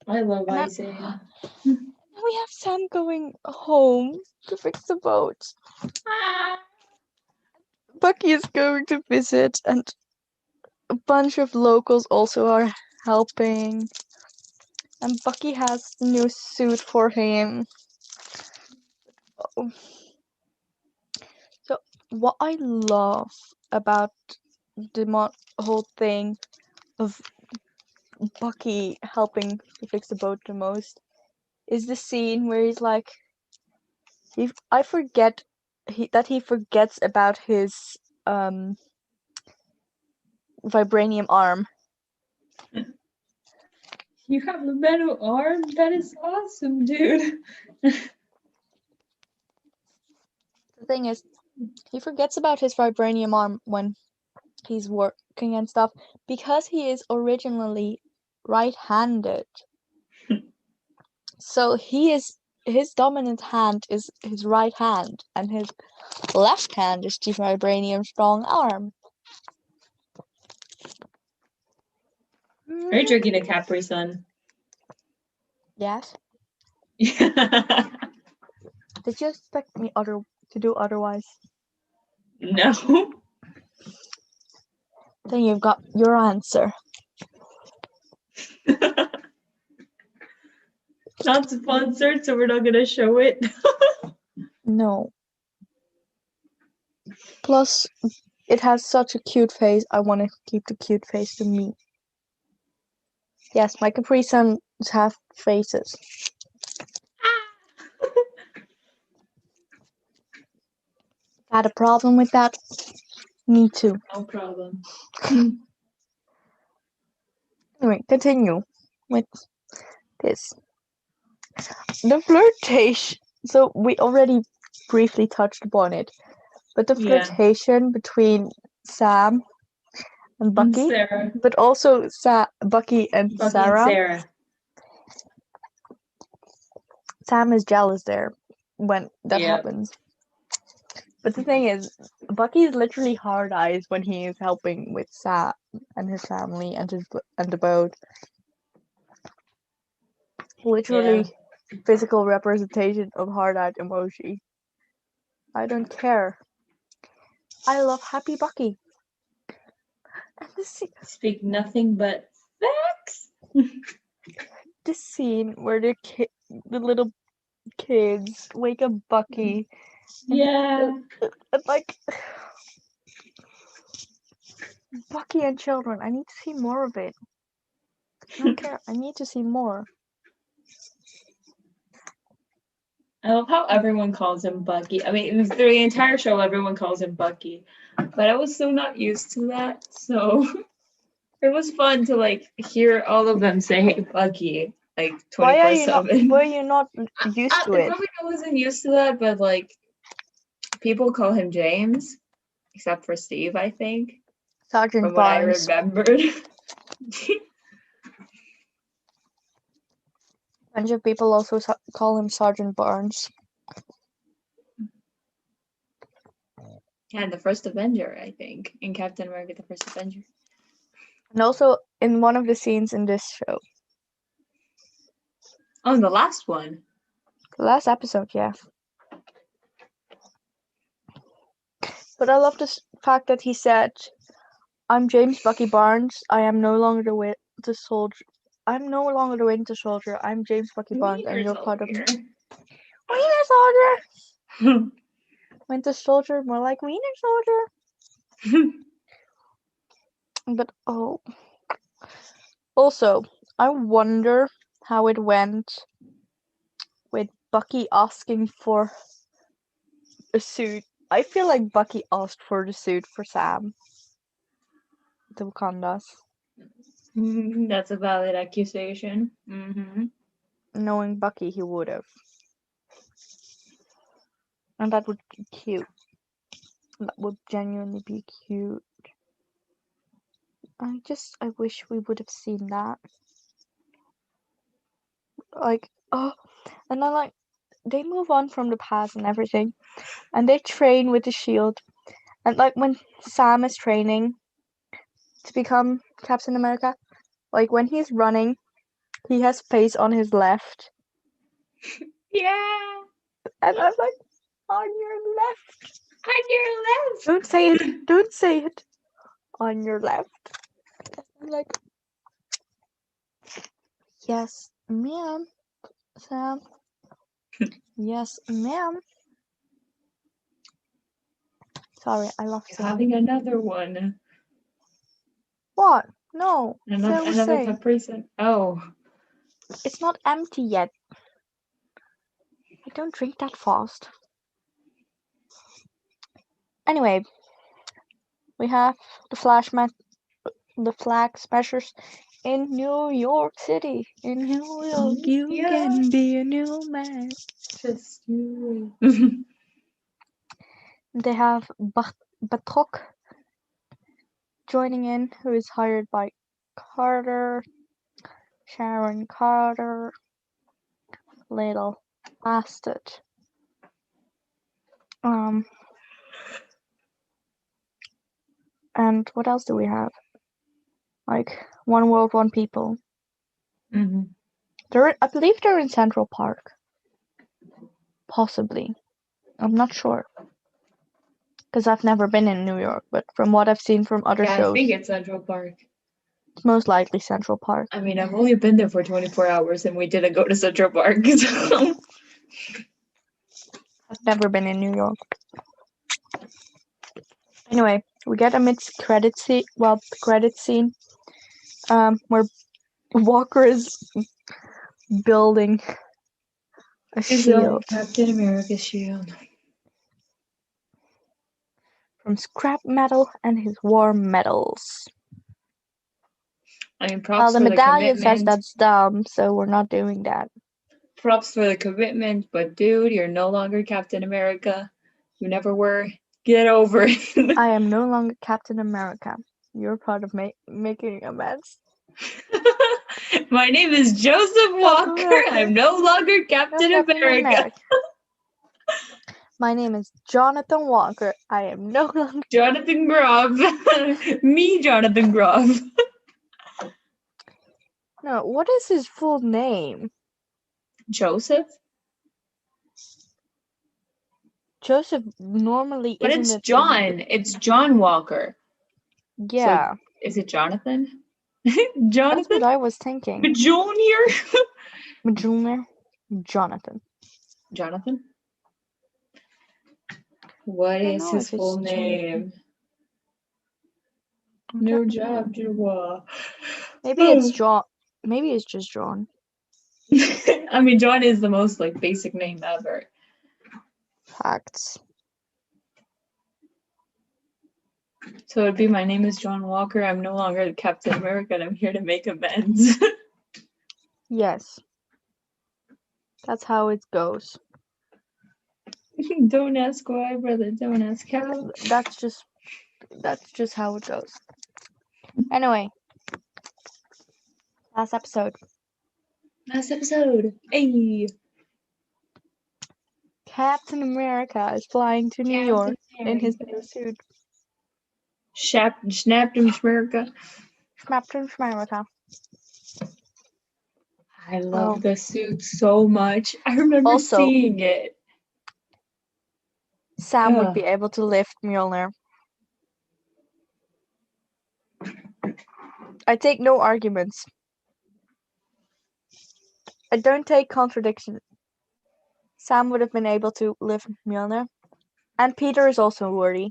I love Isaiah. We have Sam going home to fix the boat. Bucky is going to visit, and a bunch of locals also are helping. And Bucky has the new suit for him. So what I love about the whole thing of Bucky helping to fix the boat the most is the scene where he's like, I forget that he forgets about his vibranium arm. You have a metal arm? That is awesome, dude. The thing is, he forgets about his vibranium arm when he's working and stuff because he is originally right-handed. So his dominant hand is his right hand, and his left hand is the vibranium strong arm. Are you drinking a Capri Sun? Yes. Yeah. Did you expect me to do otherwise? No. Then you've got your answer. Not sponsored, so we're not gonna show it. No. Plus, it has such a cute face. I want to keep the cute face to me. Yes, my Capri Suns have faces. Got a problem with that? Me too. No problem. Anyway, continue with this. The flirtation. So we already briefly touched upon it, but the Yeah. flirtation between Sam and Bucky, Sarah. but also Bucky and Bucky Sarah. and Sarah. Sam is jealous there when that Yep. happens. But the thing is, Bucky is literally hard eyes when he is helping with Sam and his family and the boat. Literally physical representation of hard-eyed emoji. I don't care. I love happy Bucky. And Speak nothing but facts. this scene where the little kids wake up Bucky. Yeah. And like Bucky and children. I need to see more of it. I don't care. I need to see more. I love how everyone calls him Bucky. I mean, through the entire show, everyone calls him Bucky. But I was still not used to that. So it was fun to like hear all of them say Bucky like 24/7. Why are you not used to it? Probably I wasn't used to that, but like people call him James, except for Steve, I think. Sergeant From what I Barnes. remembered. A bunch of people also call him Sergeant Barnes. Yeah, the first Avenger, I think, in Captain America: The First Avenger. And also in one of the scenes in this show. Oh, and the last one. The last episode, yeah. But I love this fact that he said, "I'm James Bucky Barnes. I am no longer the Winter Soldier. I'm no longer the Winter Soldier. I'm James Bucky Barnes, and you're part of me." Winter Soldier. Winter Soldier, more like Wiener Soldier. But also, I wonder how it went with Bucky asking for a suit. I feel like Bucky asked for the suit for Sam. The Wakandas. That's a valid accusation. Mm-hmm. Knowing Bucky, he would have. And that would be cute. That would genuinely be cute. I wish we would have seen that. Like, and then like, they move on from the past and everything. And they train with the shield. And like, when Sam is training to become Captain America, like, when he's running, he has space on his left. Yeah. And I'm like, on your left. On your left. Don't say it. Don't say it. On your left. I'm like, yes, ma'am, Sam. Yes, ma'am. Sorry, I love Sam. Having another one. What? No. Another Capri Sun. Oh. It's not empty yet. I don't drink that fast. Anyway, we have the Flag Smashers in New York City. In New York, you can be a new man. Just you. They have Batroc joining in, who is hired by Sharon Carter, little bastard. And what else do we have? Like, One World, One People. Mm-hmm. I believe they're in Central Park. Possibly. I'm not sure. Because I've never been in New York, but from what I've seen from other Yeah, shows, I think it's Central Park. it's most likely Central Park. I mean, I've only been there for 24 hours and we didn't go to Central Park. So. I've never been in New York. Anyway, we get a mid-credit scene. Well, the credit scene, where Walker is building a shield Captain America shield. from scrap metal and his war medals. I mean, Well, props the for the medallion says commitment. that's dumb, so we're not doing that. Props for the commitment, but dude, you're no longer Captain America. You never were. Get over it. I am no longer Captain America. You're part of making amends. My name is Joseph Walker. I'm no longer Captain America. My name is Jonathan Walker. I am no longer Jonathan Groff. Me, Jonathan Groff. No, what is his full name? Joseph? Joseph normally But isn't it's it? John. It's John Walker. Yeah. So, is it Jonathan? That's Jonathan? what I was thinking. Junior? Junior? Jonathan. Jonathan? What is his full name? No job, Joa. Maybe it's John. Maybe it's just John. I mean, John is the most like basic name ever. Facts. So it'd be, my name is John Walker. I'm no longer Captain America, and I'm here to make amends. Yes. That's how it goes. Don't ask why, brother. Don't ask how. That's just how it goes. Anyway. Last episode. Hey. Captain America is flying to New York in his new suit. Snapped him, America. Captain America. I love the suit so much. I remember Also, seeing it. Sam would be able to lift Mjolnir. I take no arguments. I don't take contradiction. Sam would have been able to lift Mjolnir. And Peter is also worthy.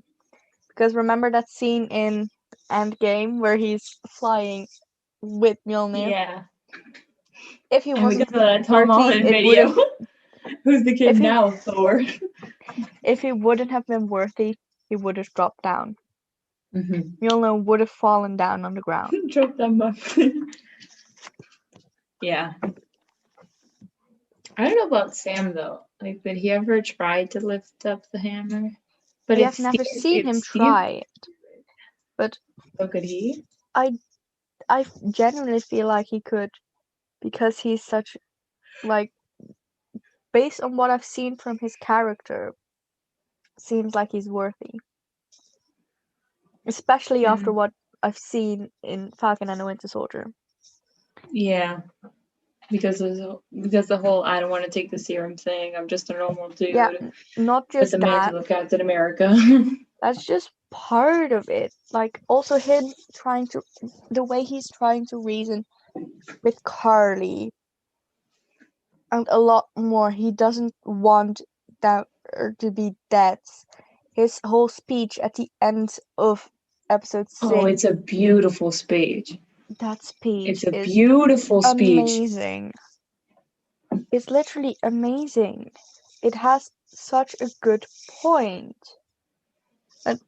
Because remember that scene in Endgame where he's flying with Mjolnir? Yeah. If he wasn't Tom Holland video. Who's the kid now, Thor? If he wouldn't have been worthy, he would have dropped down. Mm-hmm. Mjolnir would have fallen down on the ground. Dropped down. Yeah. I don't know about Sam though. Like, did he ever try to lift up the hammer? But I've never seen him try it. But so could he? I genuinely feel like he could, because he's such, like, based on what I've seen from his character, seems like he's worthy. Especially after what I've seen in Falcon and the Winter Soldier. Yeah. Because the whole I don't want to take the serum thing. I'm just a normal dude. Yeah, not just with the mantle of Captain America. That's just part of it. Like, also him the way he's trying to reason with Carly. And a lot more. He doesn't want that to be deaths. His whole speech at the end of episode 6. Oh, it's a beautiful speech. That speech It's a beautiful speech. Amazing. It's literally amazing. It has such a good point. And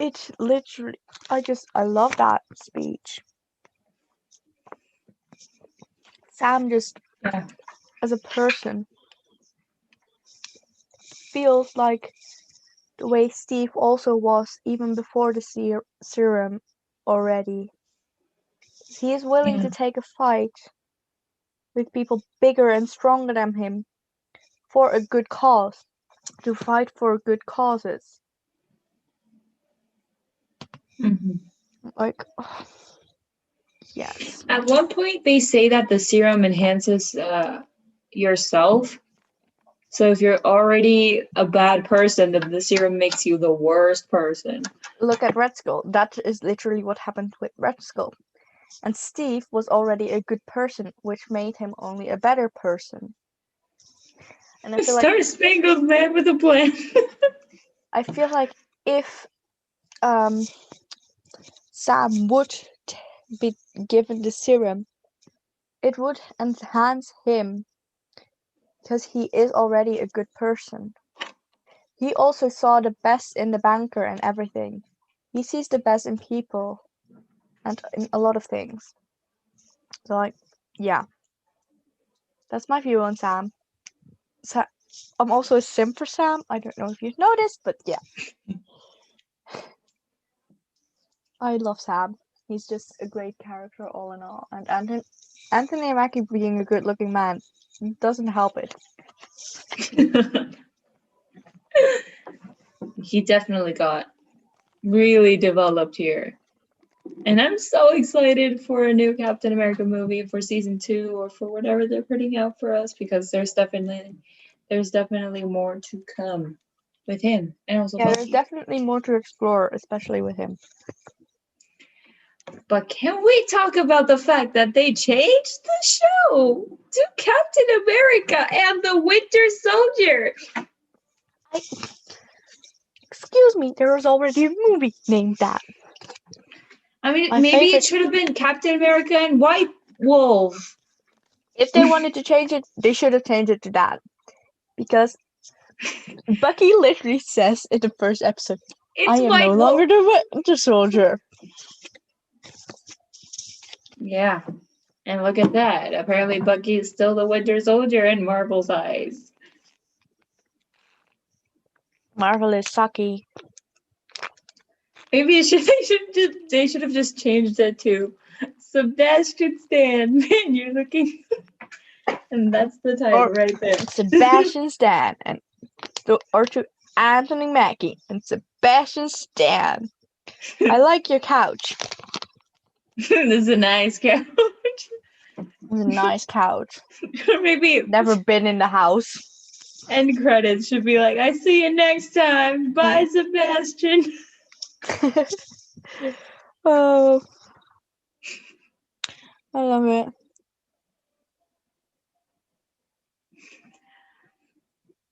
it's literally, I love that speech. Sam just, as a person, feels like the way Steve also was even before the serum already. He is willing to take a fight with people bigger and stronger than him for a good cause, to fight for good causes. Mm-hmm. Like, yes. At one point, they say that the serum enhances yourself. So if you're already a bad person, then the serum makes you the worst person. Look at Red Skull. That is literally what happened with Red Skull. And Steve was already a good person, which made him only a better person. And I feel like Star-Spangled Man with a Plan. I feel like if Sam would be given the serum, it would enhance him because he is already a good person. He also saw the best in the banker and everything. He sees the best in people and in a lot of things. So, like, yeah. That's my view on Sam. I'm also a sim for Sam. I don't know if you've noticed, but yeah. I love Sam. He's just a great character all in all. And Anthony Mackie being a good-looking man doesn't help it. He definitely got really developed here. And I'm so excited for a new Captain America movie for season 2 or for whatever they're putting out for us, because there's definitely more to come with him. And also Yeah, Bucky. there's definitely more to explore, especially with him. But can we talk about the fact that they changed the show to Captain America and the Winter Soldier? Excuse me, there was already a movie named that. I mean, My maybe favorite- it should have been Captain America and White Wolf. If they wanted to change it, they should have changed it to that. Because Bucky literally says in the first episode, I am White no Wolf. longer the Winter Soldier. Yeah. And look at that. Apparently Bucky is still the Winter Soldier in Marvel's eyes. Marvel is sucky. Maybe they should have just changed it to Sebastian Stan. Man, you're looking. And that's the title Or right there. Sebastian Stan or to Anthony Mackie and Sebastian Stan. I like your couch. This is a nice couch. It's a nice couch. Maybe Never been in the house. end credits should be like, I see you next time. Bye, Sebastian. Oh, I love it.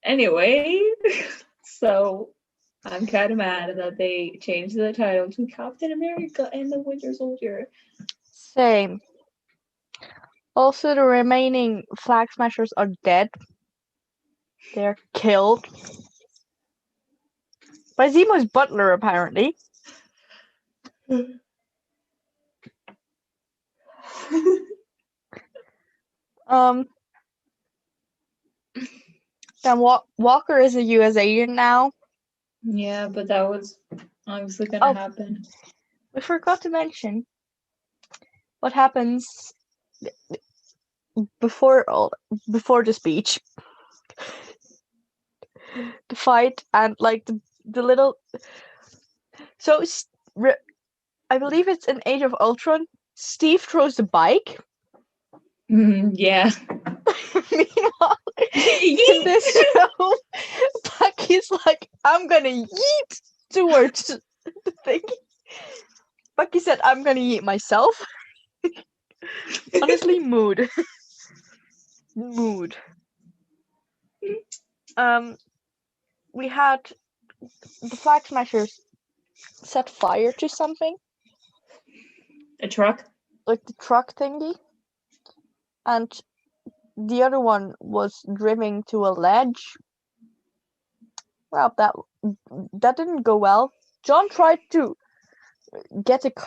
Anyway, so I'm kind of mad that they changed the title to Captain America and the Winter Soldier. Same. Also, the remaining Flag Smashers are dead. They're killed by Zemo's butler, apparently. Then Walker is a U.S. agent now. Yeah, but that was obviously gonna happen. We forgot to mention what happens before the speech, the fight, and like the little. So I believe it's in Age of Ultron. Steve throws the bike. Yeah. Meanwhile, in this show, Bucky's like, I'm gonna yeet towards the thing. Bucky said, I'm gonna yeet myself. Honestly, mood. Mood. We had the Flag Smashers set fire to something. A truck? Like the truck thingy. And the other one was driving to a ledge. Well, that didn't go well. John tried to get it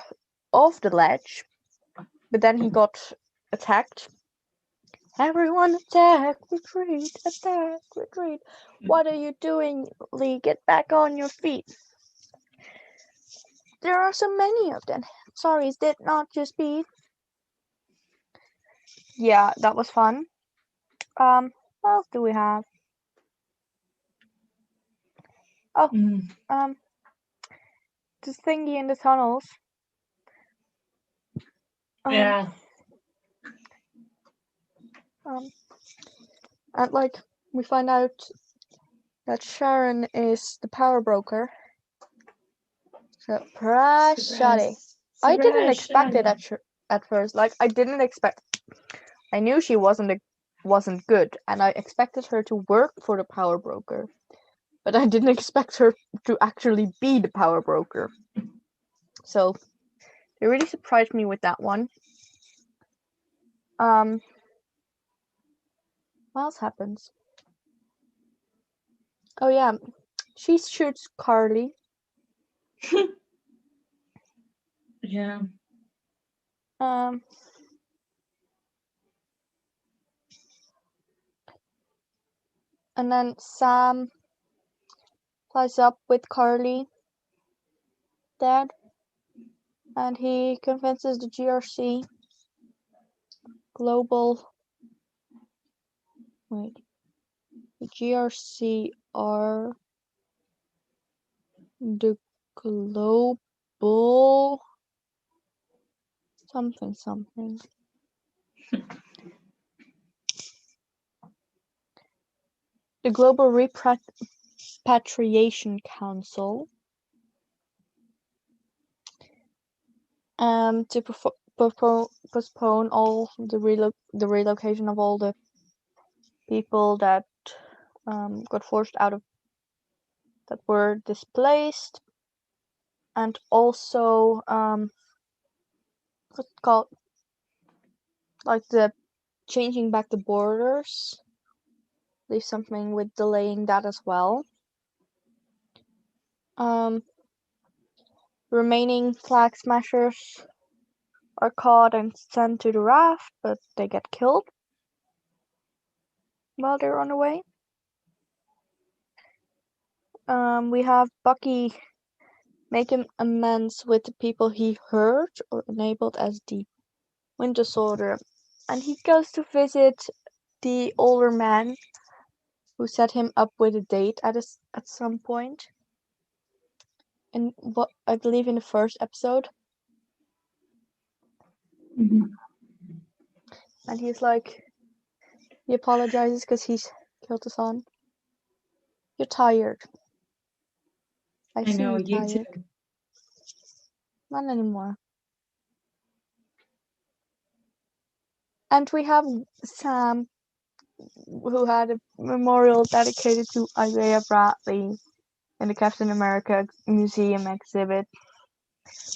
off the ledge, but then he got attacked. Everyone attack, retreat, attack, retreat. What are you doing, Lee? Get back on your feet. There are so many of them. Sorry, is that not your speed? Yeah, that was fun. What else do we have? Oh, this thingy in the tunnels. Yeah. And like we find out that Sharon is the power broker. Surprise, Shadi. I didn't expect it at first. Like, I didn't expect. I knew she wasn't good, and I expected her to work for the power broker, but I didn't expect her to actually be the power broker. So it really surprised me with that one. What else happens? Oh yeah, she shoots Carly. Yeah. And then Sam flies up with Carly dead, and he convinces the GRC the GRC are the global something. The Global Repatriation Council. To postpone all the relocation of all the people that got forced out of that were displaced, and also what's it called, like the changing back the borders. There's something with delaying that as well. Remaining flag smashers are caught and sent to the raft, but they get killed while they're on the way. We have Bucky making amends with the people he hurt or enabled as the Winter Soldier, and he goes to visit the older man who set him up with a date at some point. In what I believe in the first episode. Mm-hmm. And he's like, he apologizes because he's killed his son. You're tired. I see know, you're you tired. too. Not anymore. And we have Sam, who had a memorial dedicated to Isaiah Bradley in the Captain America Museum exhibit.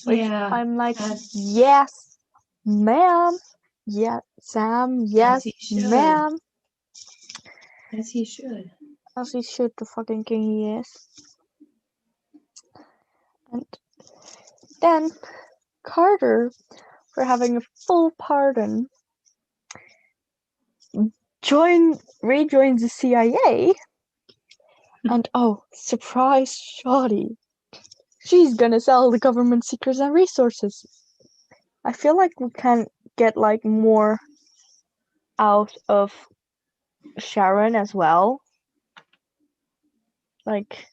Which Yeah. I'm like, yes, ma'am. Yeah, Sam, yes, ma'am. As he should. As he should, the fucking king he is. And then Carter, for having a full pardon, rejoins the CIA. And oh, surprise, shoddy. She's gonna sell the government secrets and resources. I feel like we can get like more out of Sharon as well. Like,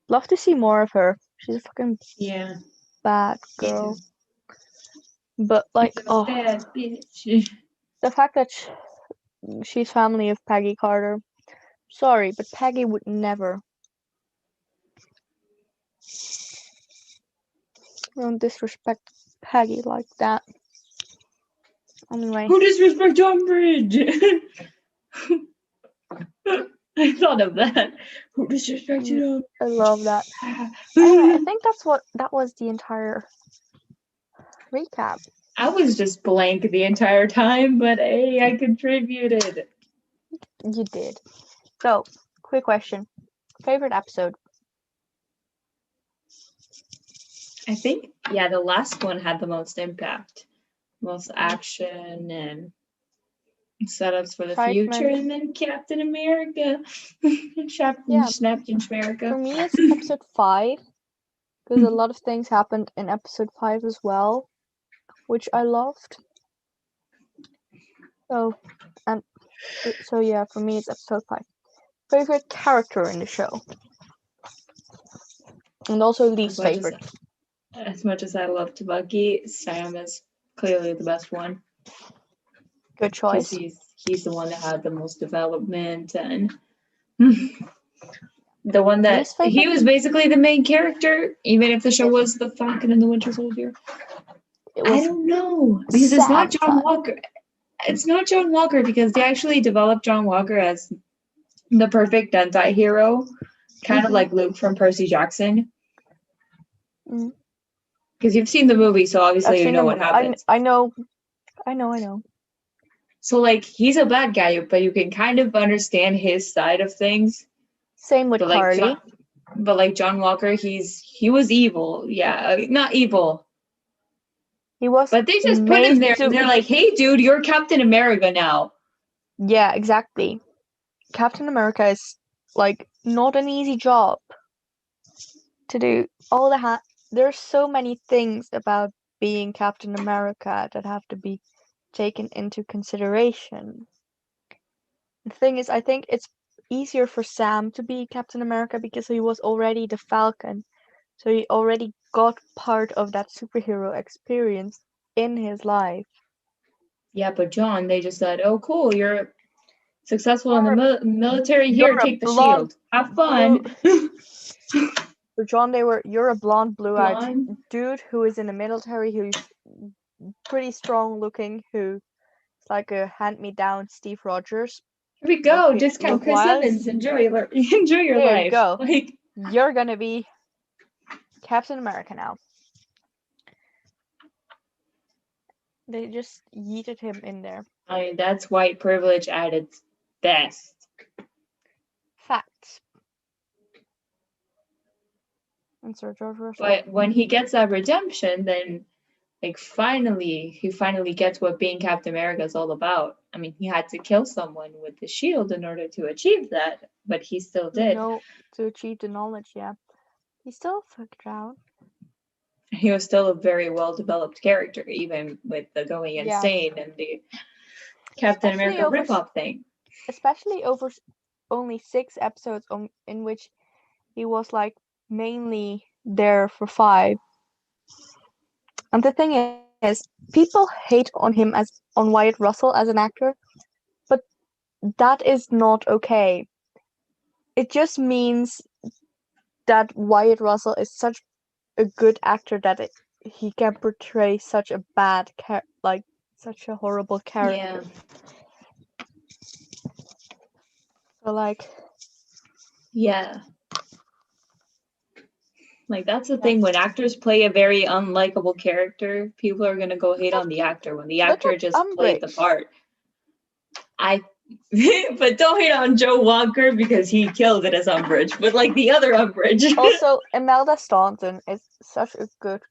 love to see more of her. She's a fucking bad girl. But like, bad bitch. The fact that she's family of Peggy Carter. Sorry, but Peggy would never. Don't disrespect Peggy like that. Anyway. Who disrespect Umbridge? I thought of that. Who disrespected him? I love that. Anyway, I think that was the entire recap. I was just blank the entire time, but hey, I contributed. You did. So, quick question. Favorite episode? I think, the last one had the most impact. Most action and setups for the future, and then Captain America. Captain America. For me, it's episode 5, because a lot of things happened in episode 5 as well, which I loved. So yeah, for me, it's episode 5. Favorite character in the show? And also least favorite. As much as I love Bucky, Sam is clearly the best one. Good choice. He's the one that had the most development, and The one that Least favorite? he was basically the main character, even if the show was the Falcon and the Winter Soldier. It I was don't know because it's not John Santa. Walker. It's not John Walker because they actually developed John Walker as the perfect anti-hero, kind of like Luke from Percy Jackson. Mm. Because you've seen the movie, so I've obviously you seen know him. what happens. I know. So like he's a bad guy, but you can kind of understand his side of things. Same with But like Carly. John Walker, he was evil. Yeah, not evil. He was. But they just put him made there to. and they're like, hey dude, you're Captain America now. Yeah, exactly. Captain America is like not an easy job to do. There's so many things about being Captain America that have to be taken into consideration. The thing is, I think it's easier for Sam to be Captain America because he was already the Falcon. So he already got part of that superhero experience in his life. Yeah, but John, they just said, oh cool, you're successful in the military. Here, you're a take the blonde shield. Have fun. So John, you're a blonde, blue-eyed Blonde. dude who is in the military, who's pretty strong looking, who's like a hand-me-down Steve Rogers. Here we go. Look- Discount look Chris wise. Evans. Enjoy your Here life. you go. Like You're gonna be Captain America now. They just yeeted him in there. I mean, that's white privilege at its best. Facts. And Sir George Russell. But when he gets that redemption, then like he finally gets what being Captain America is all about. I mean, he had to kill someone with the shield in order to achieve that, but he still did. To achieve the knowledge, yeah. He still fucked out. He was still a very well-developed character, even with the going insane and the Captain America ripoff thing. Especially over only 6 episodes in which he was like mainly there for 5. And the thing is, people hate on him on Wyatt Russell as an actor, but that is not okay. It just means that Wyatt Russell is such a good actor that he can portray such a bad such a horrible character. Yeah. So like, yeah. Like that's the thing, when actors play a very unlikable character, people are gonna go hate on the actor when the actor just played the part. But don't hate on Joe Walker because he killed it as Umbridge, but like the other Umbridge. Also, Imelda Staunton is such a good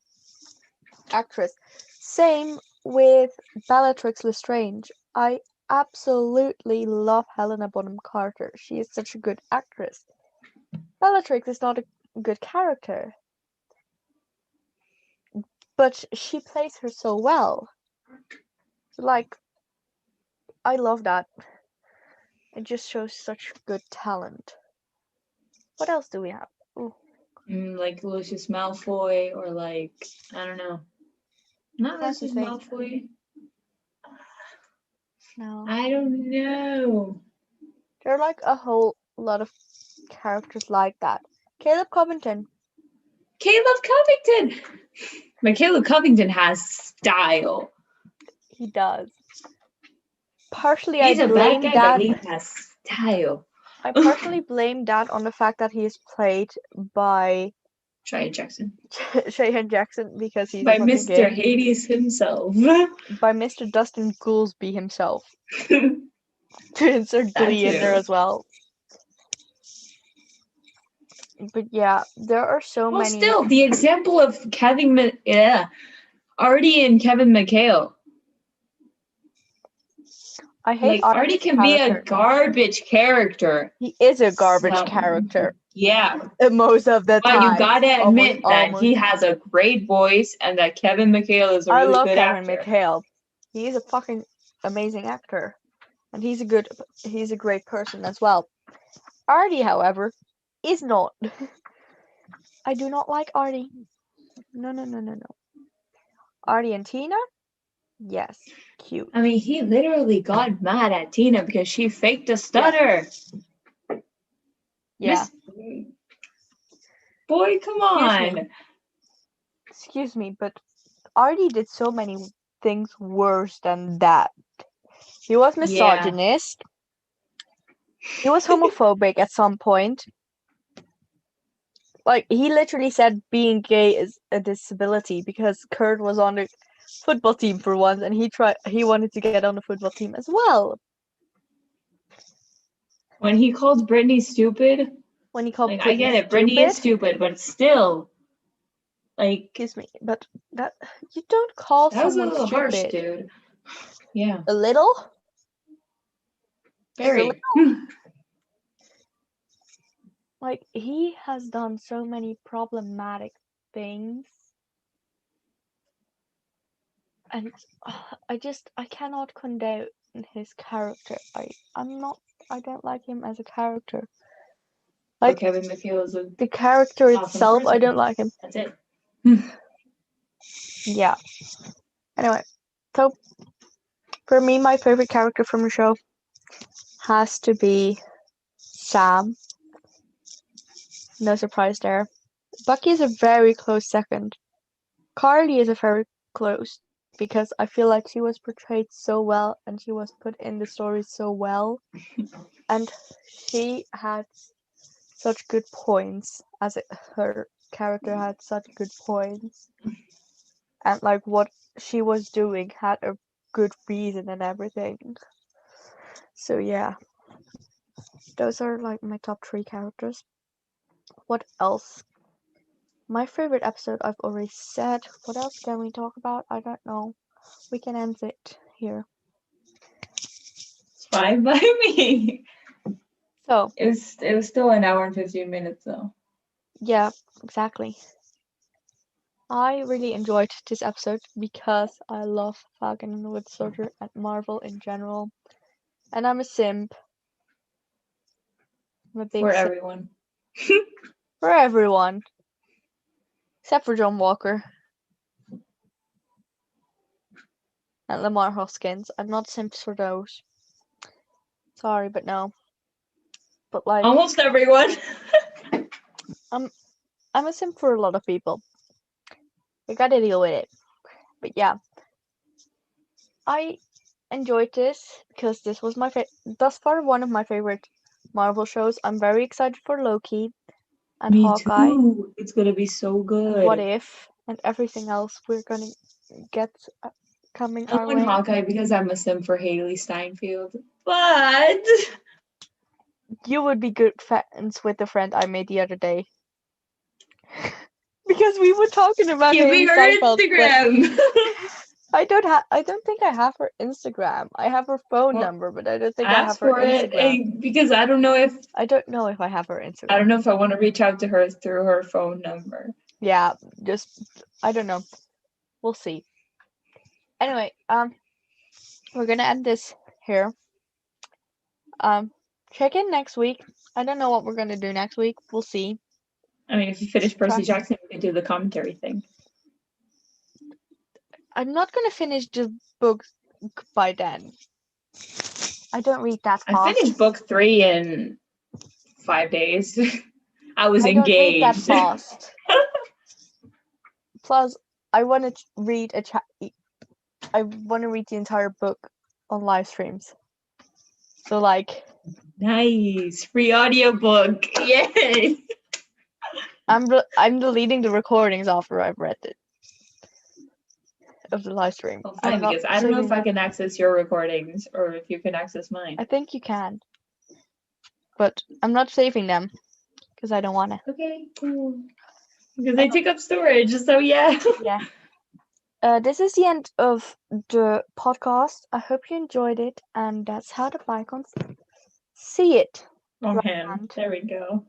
actress. Same with Bellatrix Lestrange. I absolutely love Helena Bonham Carter. She is such a good actress. Bellatrix is not a good character, but she plays her so well. Like, I love that. It just shows such good talent. What else do we have? Like Lucius Malfoy, or like, I don't know. Not Lucius Malfoy. No. I don't know. There are like a whole lot of characters like that. Caleb Covington. But Caleb Covington has style. He does. Partially, He's I blame a bad guy, that. but he has style. I partially blame that on the fact that he is played by Cheyenne Jackson. Cheyenne Jackson, because he's by Mr. Gay. Hades himself. By Mr. Dustin Goolsby himself. To insert Glee in there as well. But yeah, there are so many. Still, the example of Artie and Kevin McHale. I hate Artie can be a garbage character. He is a garbage character. Yeah. Most of the time. But you gotta admit that he has a great voice and that Kevin McHale is a really good actor. I love Kevin McHale. He's a fucking amazing actor. And he's a great person as well. Artie, however, is not. I do not like Artie. No. Artie and Tina? Yes, cute. I mean, he literally got mad at Tina because she faked a stutter. Yeah. Boy, come on. Excuse me, but Artie did so many things worse than that. He was misogynist. He was homophobic at some point. Like, he literally said being gay is a disability because Kurt was on the football team for once and he wanted to get on the football team as well. When he called Brittany stupid, When he called like, Britney I get it, Brittany is stupid, but still, like, excuse me, but that you don't call that was a someone little stupid. harsh, dude. Yeah. A little? Very. Like, he has done so many problematic things. And I cannot condone his character. I don't like him as a character. Like, Kevin McHale is the character awesome itself, I person. don't like him. That's it. Yeah. Anyway, so for me, my favorite character from the show has to be Sam. No surprise there. Bucky is a very close second. Carly is a very close because I feel like she was portrayed so well and she was put in the story so well. And she had such good points her character had such good points. And like what she was doing had a good reason and everything. So yeah. Those are like my top 3 characters. What else? My favorite episode I've already said. What else can we talk about? I don't know. We can end it here. It's fine by me. So it was still an hour and 15 minutes though. Yeah, exactly. I really enjoyed this episode because I love Falcon and the Winter Soldier and Marvel in general. And I'm a simp. I'm a big For simp. everyone. For everyone. Except for John Walker. And Lamar Hoskins. I'm not simps for those. Sorry, but no. But like almost everyone. I'm a simp for a lot of people. We gotta deal with it. But yeah. I enjoyed this because this was thus far one of my favorite Marvel shows. I'm very excited for Loki and Me Hawkeye. too. It's gonna be so good. And What If and everything else we're gonna get coming I our want way. Hawkeye because I'm a sim for Haley Steinfeld. But You would be good friends with the friend I made the other day. Because we were talking about give me Haley her Steinfeld. Instagram. I don't think I have her Instagram. I have her phone number, but I don't think I have Ask her for it Instagram. because I don't know if I don't know if I have her Instagram. I don't know if I want to reach out to her through her phone number. Yeah, I don't know. We'll see. Anyway, we're gonna end this here. Check in next week. I don't know what we're gonna do next week. We'll see. I mean, if you finish Percy Jackson, we can do the commentary thing. I'm not gonna finish the book by then. I don't read that fast. I finished book 3 in 5 days. I was engaged. Don't read that fast. Plus, I want to read I want to read the entire book on live streams. So like. Nice free audiobook. Yay! I'm deleting the recordings after I've read it. Of the live stream. Well, fine, because I don't know if I can access your recordings or if you can access mine. I think you can. But I'm not saving them because I don't want to. Okay, cool. Because they take up storage, so yeah. Yeah. This is the end of the podcast. I hope you enjoyed it, and that's how the Biconz see it. Wrong hand. There we go.